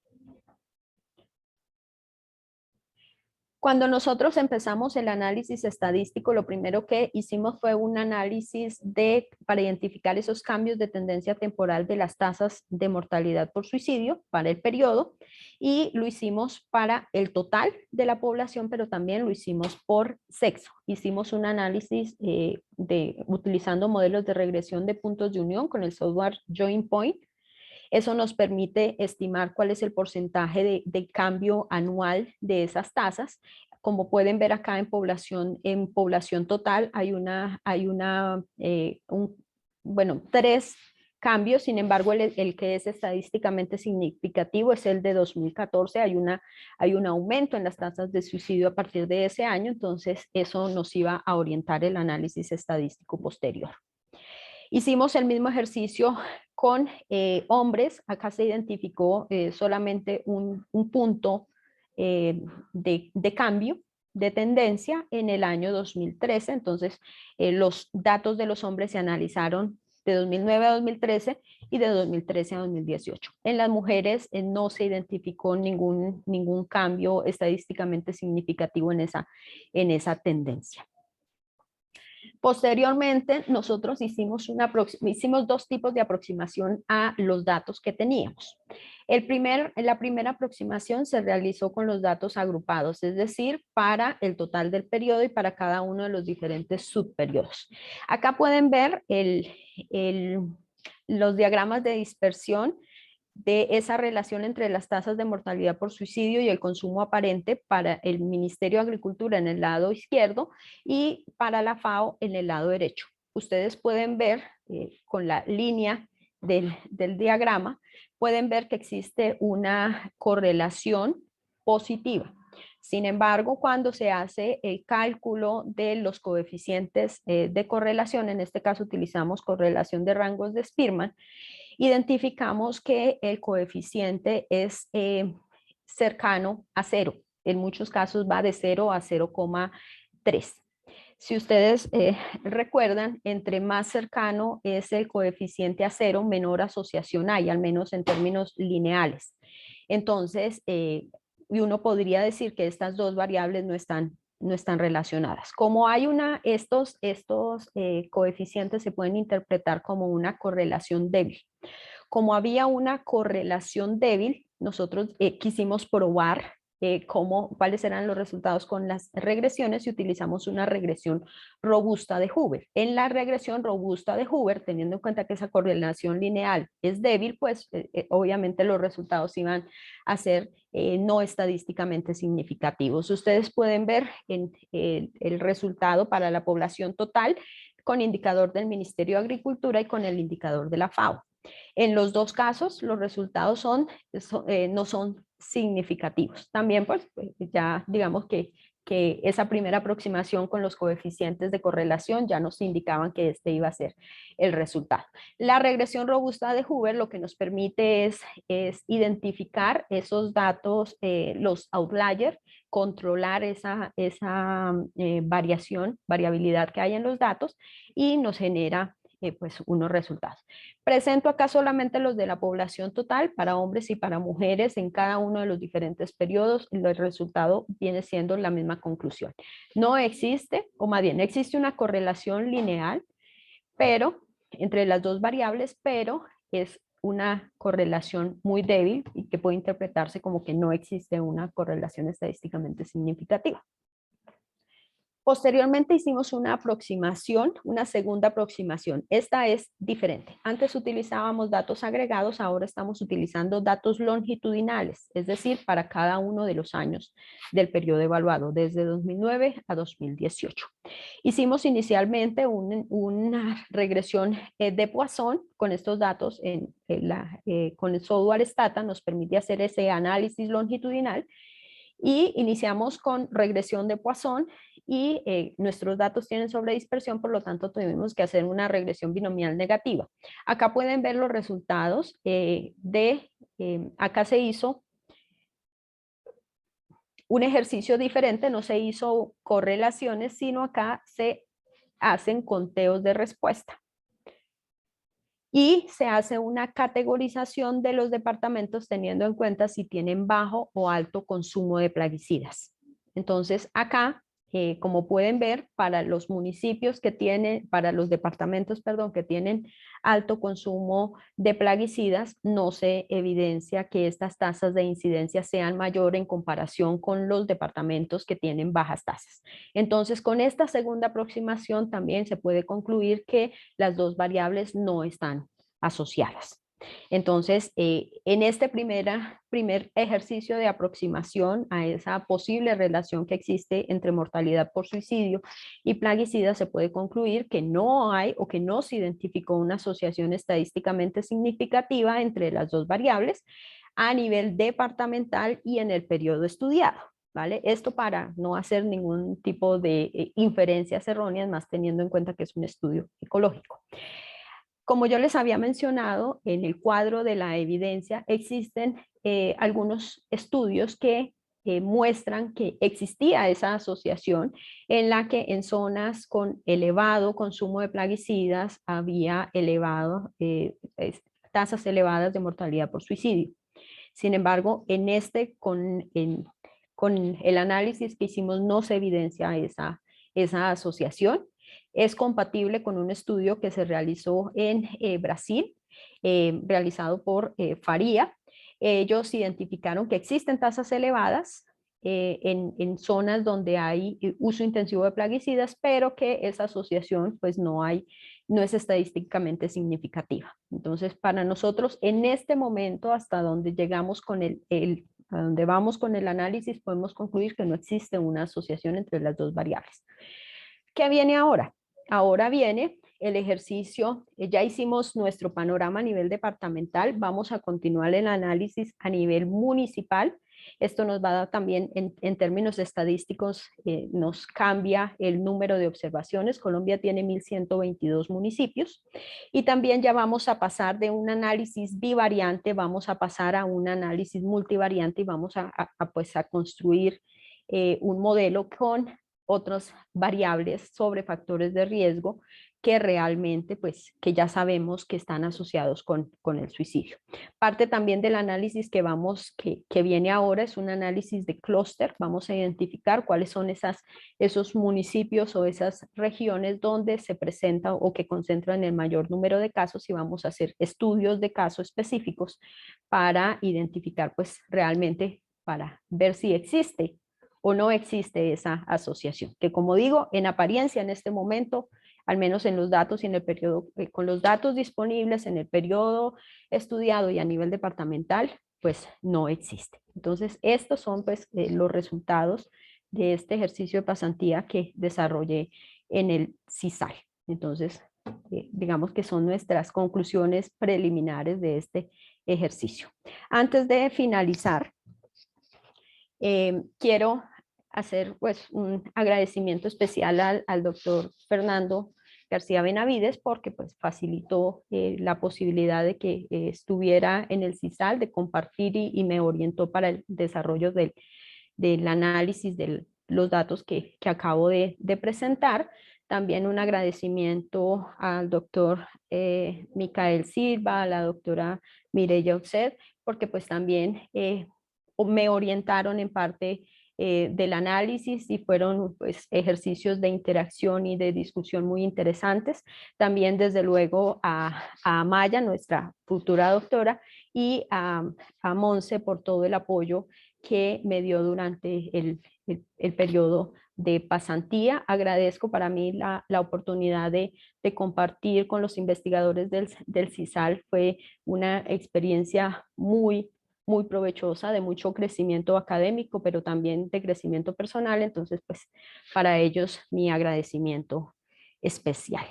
Cuando nosotros empezamos el análisis estadístico, lo primero que hicimos fue un análisis para identificar esos cambios de tendencia temporal de las tasas de mortalidad por suicidio para el periodo, y lo hicimos para el total de la población, pero también lo hicimos por sexo. Hicimos un análisis utilizando modelos de regresión de puntos de unión con el software JoinPoint. Eso nos permite estimar cuál es el porcentaje de cambio anual de esas tasas. Como pueden ver acá en población total hay bueno, 3 cambios. Sin embargo, el que es estadísticamente significativo es el de 2014. Hay un aumento en las tasas de suicidio a partir de ese año, entonces eso nos iba a orientar el análisis estadístico posterior. Hicimos el mismo ejercicio con hombres. Acá se identificó solamente un punto de cambio de tendencia en el año 2013. Entonces, los datos de los hombres se analizaron de 2009 a 2013 y de 2013 a 2018. En las mujeres no se identificó ningún cambio estadísticamente significativo en esa tendencia. Posteriormente, nosotros hicimos 2 tipos de aproximación a los datos que teníamos. La primera aproximación se realizó con los datos agrupados, es decir, para el total del periodo y para cada uno de los diferentes subperiodos. Acá pueden ver los diagramas de dispersión de esa relación entre las tasas de mortalidad por suicidio y el consumo aparente para el Ministerio de Agricultura en el lado izquierdo y para la FAO en el lado derecho. Ustedes pueden ver con la línea del diagrama, pueden ver que existe una correlación positiva. Sin embargo, cuando se hace el cálculo de los coeficientes de correlación, en este caso utilizamos correlación de rangos de Spearman, identificamos que el coeficiente es cercano a 0. En muchos casos va de 0 a 0,3. Si ustedes recuerdan, entre más cercano es el coeficiente a 0, menor asociación hay, al menos en términos lineales. Entonces, uno podría decir que estas 2 variables no están relacionadas. Como hay estos coeficientes se pueden interpretar como una correlación débil. Como había una correlación débil, nosotros quisimos probar cuáles eran los resultados con las regresiones y utilizamos una regresión robusta de Hoover. En la regresión robusta de Hoover, teniendo en cuenta que esa correlación lineal es débil, pues obviamente los resultados iban a ser no estadísticamente significativos. Ustedes pueden ver el resultado para la población total con indicador del Ministerio de Agricultura y con el indicador de la FAO. En los 2 casos, los resultados no son significativos. También, pues, ya digamos que esa primera aproximación con los coeficientes de correlación ya nos indicaban que este iba a ser el resultado. La regresión robusta de Hoover lo que nos permite es identificar esos datos, los outliers, controlar esa variabilidad que hay en los datos y nos genera pues unos resultados. Presento acá solamente los de la población total para hombres y para mujeres en cada uno de los diferentes periodos. El resultado viene siendo la misma conclusión. No existe, o más bien existe una correlación lineal, pero entre las 2 variables, pero es una correlación muy débil y que puede interpretarse como que no existe una correlación estadísticamente significativa. Posteriormente hicimos una aproximación, una segunda aproximación. Esta es diferente. Antes utilizábamos datos agregados, ahora estamos utilizando datos longitudinales, es decir, para cada uno de los años del periodo evaluado, desde 2009 a 2018. Hicimos inicialmente una regresión de Poisson con estos datos con el software Stata, nos permite hacer ese análisis longitudinal y iniciamos con regresión de Poisson y nuestros datos tienen sobredispersión, por lo tanto tuvimos que hacer una regresión binomial negativa. Acá pueden ver los resultados acá se hizo un ejercicio diferente, no se hizo correlaciones, sino acá se hacen conteos de respuesta. Y se hace una categorización de los departamentos teniendo en cuenta si tienen bajo o alto consumo de plaguicidas. Entonces acá, como pueden ver, para los municipios que tienen, para los departamentos, perdón, que tienen alto consumo de plaguicidas, no se evidencia que estas tasas de incidencia sean mayor en comparación con los departamentos que tienen bajas tasas. Entonces, con esta segunda aproximación también se puede concluir que las dos variables no están asociadas. Entonces, en este primer ejercicio de aproximación a esa posible relación que existe entre mortalidad por suicidio y plaguicidas, se puede concluir que no hay o que no se identificó una asociación estadísticamente significativa entre las dos variables a nivel departamental y en el periodo estudiado. ¿Vale? Esto para no hacer ningún tipo de inferencias erróneas, más teniendo en cuenta que es un estudio ecológico. Como yo les había mencionado, en el cuadro de la evidencia existen algunos estudios que muestran que existía esa asociación en la que en zonas con elevado consumo de plaguicidas había tasas elevadas de mortalidad por suicidio. Sin embargo, con el análisis que hicimos no se evidencia esa asociación. Es compatible con un estudio que se realizó en Brasil, realizado por Faria. Ellos identificaron que existen tasas elevadas en zonas donde hay uso intensivo de plaguicidas, pero que esa asociación pues no es estadísticamente significativa. Entonces, para nosotros en este momento, hasta donde llegamos con a donde vamos con el análisis, podemos concluir que no existe una asociación entre las dos variables. ¿Qué viene ahora? Ahora viene el ejercicio, ya hicimos nuestro panorama a nivel departamental, vamos a continuar el análisis a nivel municipal. Esto nos va a dar también, en términos estadísticos, nos cambia el número de observaciones. Colombia tiene 1.122 municipios y también ya vamos a pasar de un análisis bivariante, vamos a pasar a un análisis multivariante y vamos pues a construir un modelo con otras variables sobre factores de riesgo que realmente, pues, que ya sabemos que están asociados con el suicidio. Parte también del análisis que viene ahora es un análisis de clúster. Vamos a identificar cuáles son esos municipios o esas regiones donde se presenta o que concentran el mayor número de casos y vamos a hacer estudios de casos específicos para identificar, pues, realmente para ver si existe o no existe esa asociación, que como digo, en apariencia en este momento, al menos en los datos y en el periodo, con los datos disponibles en el periodo estudiado y a nivel departamental, pues no existe. Entonces, estos son pues los resultados de este ejercicio de pasantía que desarrollé en el CISAL. Entonces, digamos que son nuestras conclusiones preliminares de este ejercicio. Antes de finalizar, quiero hacer pues un agradecimiento especial al doctor Fernando García Benavides porque pues facilitó la posibilidad de que estuviera en el CISAL, de compartir y me orientó para el desarrollo del análisis de los datos que acabo de presentar. También un agradecimiento al doctor Micael Silva, a la doctora Mireya Uced, porque pues también me orientaron en parte del análisis y fueron pues, ejercicios de interacción y de discusión muy interesantes. También desde luego a Maya, nuestra futura doctora, y a Monse por todo el apoyo que me dio durante el periodo de pasantía. Agradezco para mí la oportunidad de compartir con los investigadores del CISAL. Fue una experiencia muy provechosa, de mucho crecimiento académico, pero también de crecimiento personal. Entonces, pues para ellos mi agradecimiento especial.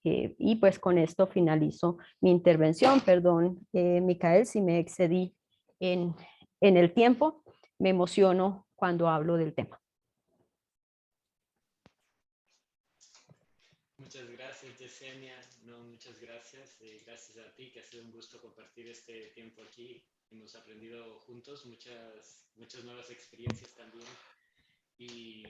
Y pues con esto finalizo mi intervención. Perdón, Micael, si me excedí en el tiempo. Me emociono cuando hablo del tema. Muchas gracias, Yesenia. No, muchas gracias. Gracias a ti, que ha sido un gusto compartir este tiempo aquí. Hemos aprendido juntos muchas nuevas experiencias también. Si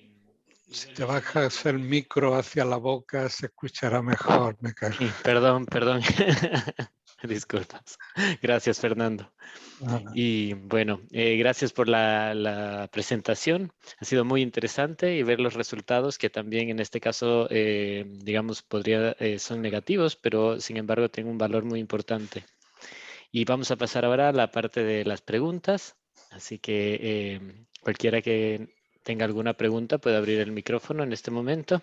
bueno, te bajas el micro hacia la boca, se escuchará mejor, Micael. Sí, perdón. Disculpas. Gracias, Fernando. Y bueno, gracias por la presentación. Ha sido muy interesante y ver los resultados que también en este caso, digamos, son negativos, pero sin embargo tienen un valor muy importante. Y vamos a pasar ahora a la parte de las preguntas. Así que cualquiera que tenga alguna pregunta puede abrir el micrófono en este momento.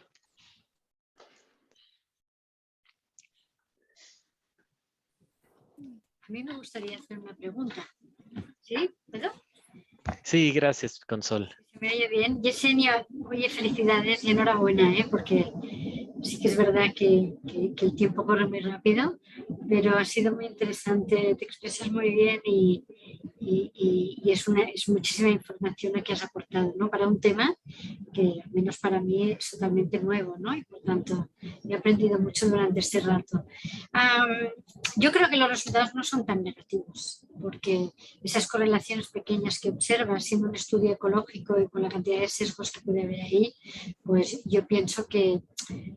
A mí me gustaría hacer una pregunta. ¿Sí? ¿Puedo? Sí, gracias, Consol. ¿Se me oye bien? Yesenia, oye, felicidades y enhorabuena, porque sí que es verdad que el tiempo corre muy rápido, pero ha sido muy interesante, te expresas muy bien y es muchísima información la que has aportado, ¿no? Para un tema que, al menos para mí, es totalmente nuevo, ¿no? Y por tanto, he aprendido mucho durante este rato. Yo creo que los resultados no son tan negativos, porque esas correlaciones pequeñas que observas, siendo un estudio ecológico y con la cantidad de sesgos que puede haber ahí, pues yo pienso que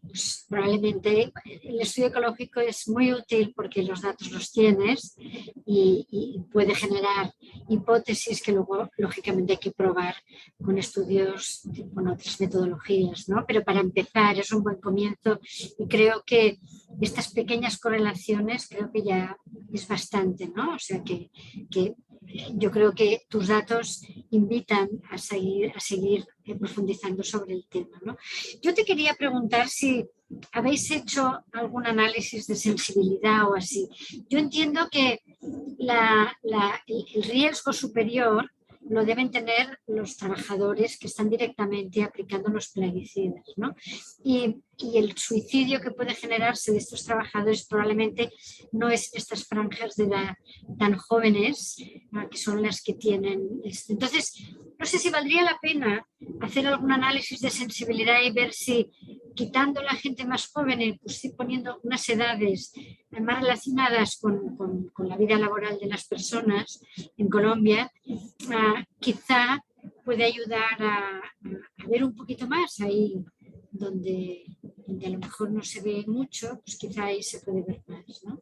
pues, probablemente el estudio ecológico es muy útil porque los datos los tienes y puede generar hipótesis que luego, lógicamente, hay que probar con estudios, con otras metodologías, ¿no? Pero para empezar es un buen comienzo y creo que estas pequeñas correlaciones creo que ya es bastante, ¿no? O sea que yo creo que tus datos invitan a seguir profundizando sobre el tema, ¿no? Yo te quería preguntar si habéis hecho algún análisis de sensibilidad o así. Yo entiendo que el riesgo superior lo deben tener los trabajadores que están directamente aplicando los plaguicidas, ¿no? Y el suicidio que puede generarse de estos trabajadores probablemente no es en estas franjas de edad tan jóvenes, ¿no? Que son las que tienen esto. Entonces, no sé si valdría la pena hacer algún análisis de sensibilidad y ver si quitando la gente más joven y pues, poniendo unas edades más relacionadas con la vida laboral de las personas en Colombia, quizá puede ayudar a ver un poquito más ahí donde a lo mejor no se ve mucho, pues quizá ahí se puede ver más, ¿no?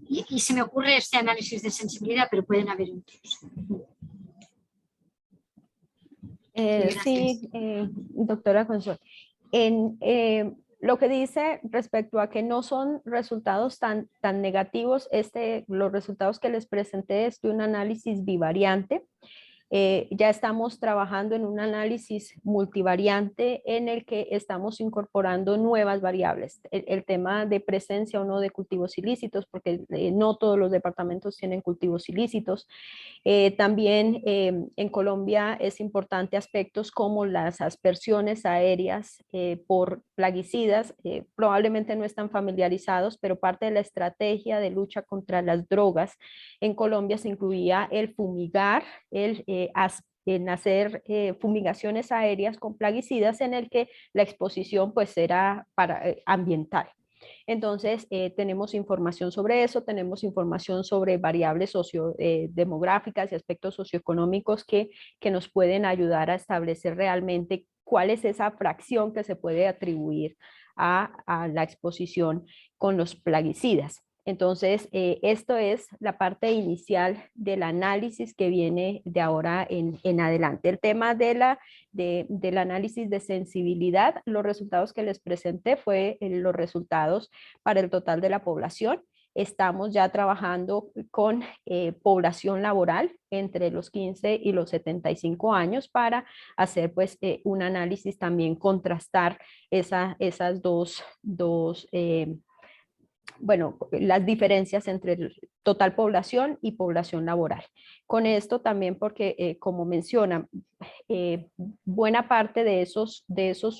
Y se me ocurre este análisis de sensibilidad, pero pueden haber otros. Sí, doctora Consuelo. Lo que dice respecto a que no son resultados tan negativos, los resultados que les presenté es de un análisis bivariante. Ya estamos trabajando en un análisis multivariante en el que estamos incorporando nuevas variables. El tema de presencia o no de cultivos ilícitos, porque no todos los departamentos tienen cultivos ilícitos. También en Colombia es importante aspectos como las aspersiones aéreas por plaguicidas. Probablemente no están familiarizados, pero parte de la estrategia de lucha contra las drogas en Colombia se incluía el fumigar, en hacer fumigaciones aéreas con plaguicidas en el que la exposición pues era ambiental. Entonces, tenemos información sobre eso, tenemos información sobre variables sociodemográficas y aspectos socioeconómicos que nos pueden ayudar a establecer realmente cuál es esa fracción que se puede atribuir a la exposición con los plaguicidas. Entonces, esto es la parte inicial del análisis que viene de ahora en adelante. El tema del análisis de sensibilidad, los resultados que les presenté fue los resultados para el total de la población. Estamos ya trabajando con población laboral entre los 15 y los 75 años para hacer pues un análisis también, contrastar esas dos bueno, las diferencias entre el total población y población laboral. Con esto también porque, como mencionan, buena parte de esos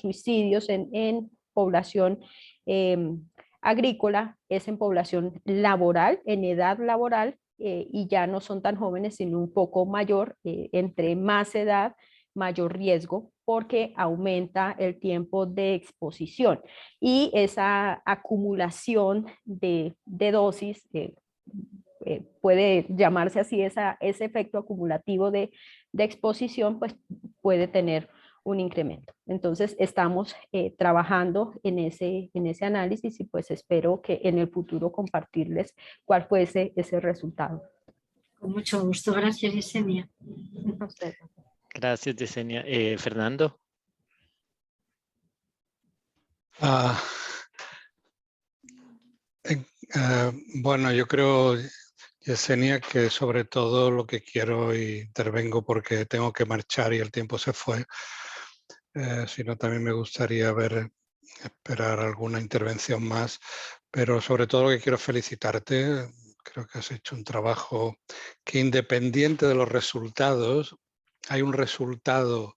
suicidios en población agrícola es en población laboral, en edad laboral, y ya no son tan jóvenes, sino un poco mayor, entre más edad, mayor riesgo, porque aumenta el tiempo de exposición y esa acumulación de dosis, puede llamarse así, ese efecto acumulativo de exposición, pues puede tener un incremento. Entonces, estamos trabajando en ese análisis y pues espero que en el futuro compartirles cuál fuese ese resultado. Con mucho gusto. Gracias, Yesenia. A usted. Gracias, Yesenia. Fernando. Bueno, yo creo, Yesenia, que sobre todo lo que quiero, y intervengo porque tengo que marchar y el tiempo se fue, sino también me gustaría esperar alguna intervención más, pero sobre todo lo que quiero felicitarte. Creo que has hecho un trabajo que, independiente de los resultados, hay un resultado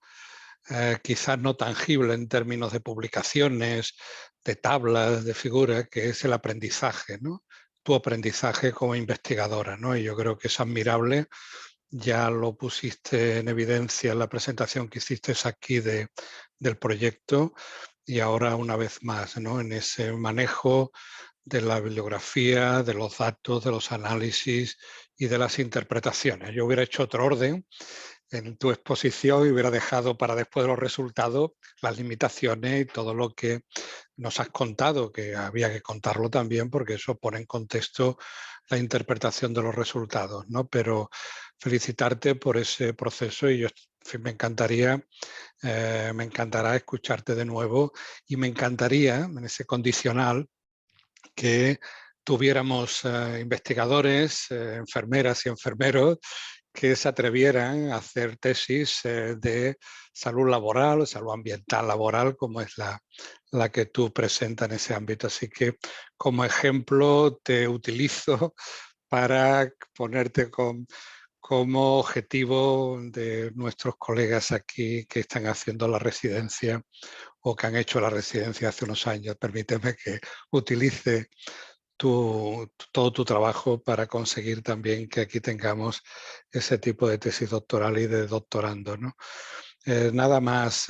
quizás no tangible en términos de publicaciones, de tablas, de figuras, que es el aprendizaje, ¿no? Tu aprendizaje como investigadora, ¿no? Y yo creo que es admirable. Ya lo pusiste en evidencia en la presentación que hiciste aquí del proyecto, y ahora una vez más, ¿no? En ese manejo de la bibliografía, de los datos, de los análisis y de las interpretaciones. Yo hubiera hecho otro orden en tu exposición y hubiera dejado para después de los resultados las limitaciones y todo lo que nos has contado, que había que contarlo también porque eso pone en contexto la interpretación de los resultados, ¿no? Pero felicitarte por ese proceso, y yo, en fin, me encantará escucharte de nuevo, y me encantaría, en ese condicional, que tuviéramos investigadores, enfermeras y enfermeros que se atrevieran a hacer tesis de salud laboral, salud ambiental laboral, como es la que tú presentas en ese ámbito. Así que, como ejemplo, te utilizo para ponerte como objetivo de nuestros colegas aquí que están haciendo la residencia o que han hecho la residencia hace unos años. Permíteme que utilice todo tu trabajo para conseguir también que aquí tengamos ese tipo de tesis doctoral y de doctorando, ¿no? Nada más,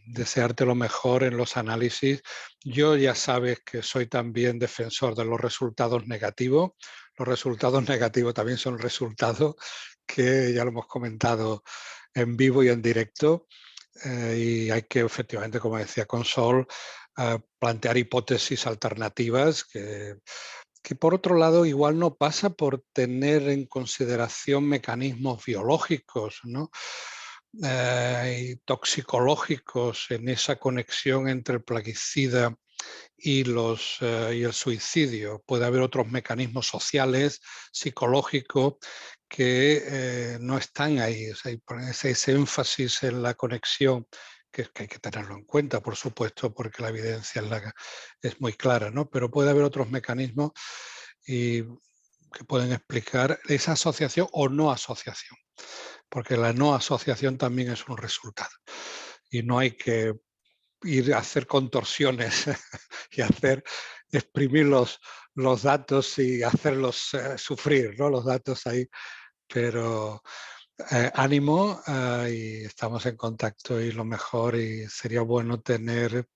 desearte lo mejor en los análisis. Yo ya sabes que soy también defensor de los resultados negativos. Los resultados negativos también son resultados que ya lo hemos comentado en vivo y en directo, y hay que, efectivamente, como decía Consol, plantear hipótesis alternativas que por otro lado igual no pasa por tener en consideración mecanismos biológicos, ¿no? Y toxicológicos en esa conexión entre el plaguicida y el suicidio. Puede haber otros mecanismos sociales, psicológicos, que no están ahí. O sea, ese énfasis en la conexión, que hay que tenerlo en cuenta, por supuesto, porque la evidencia es muy clara, ¿no? Pero puede haber otros mecanismos que pueden explicar esa asociación o no asociación, porque la no asociación también es un resultado. Y no hay que ir a hacer contorsiones y exprimir los datos y hacerlos sufrir, ¿no? Los datos ahí. Pero ánimo, y estamos en contacto, y lo mejor, y sería bueno tener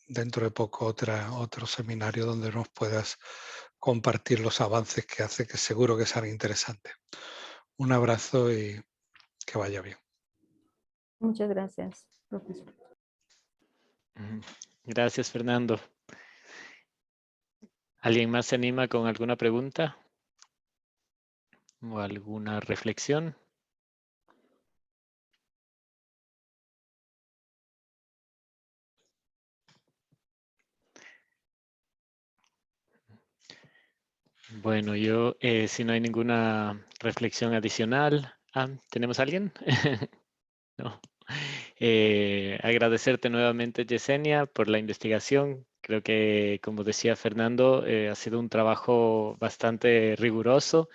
dentro de poco otro seminario donde nos puedas compartir los avances que hace, que seguro que serán interesantes. Un abrazo y que vaya bien. Muchas gracias, profesor. Gracias, Fernando. ¿Alguien más se anima con alguna pregunta o alguna reflexión? Bueno, yo, si no hay ninguna reflexión adicional. ¿Tenemos a alguien? No. Agradecerte nuevamente, Yesenia, por la investigación. Creo que, como decía Fernando, ha sido un trabajo bastante riguroso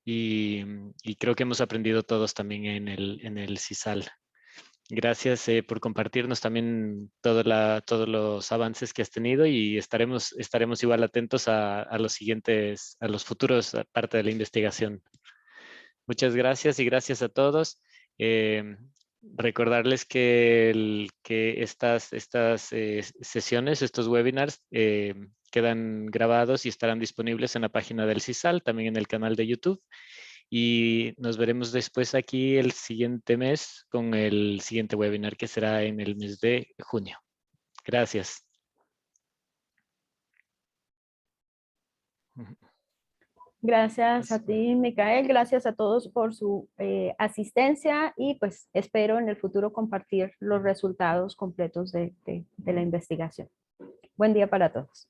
y creo que hemos aprendido todos también en el CISAL. Gracias por compartirnos también todos los avances que has tenido y estaremos igual atentos a los siguientes, a los futuros parte de la investigación. Muchas gracias y gracias a todos. Recordarles que estas sesiones, estos webinars, quedan grabados y estarán disponibles en la página del CISAL, también en el canal de YouTube. Y nos veremos después aquí el siguiente mes con el siguiente webinar que será en el mes de junio. Gracias. Gracias a ti, Micael. Gracias a todos por su asistencia y pues espero en el futuro compartir los resultados completos de la investigación. Buen día para todos.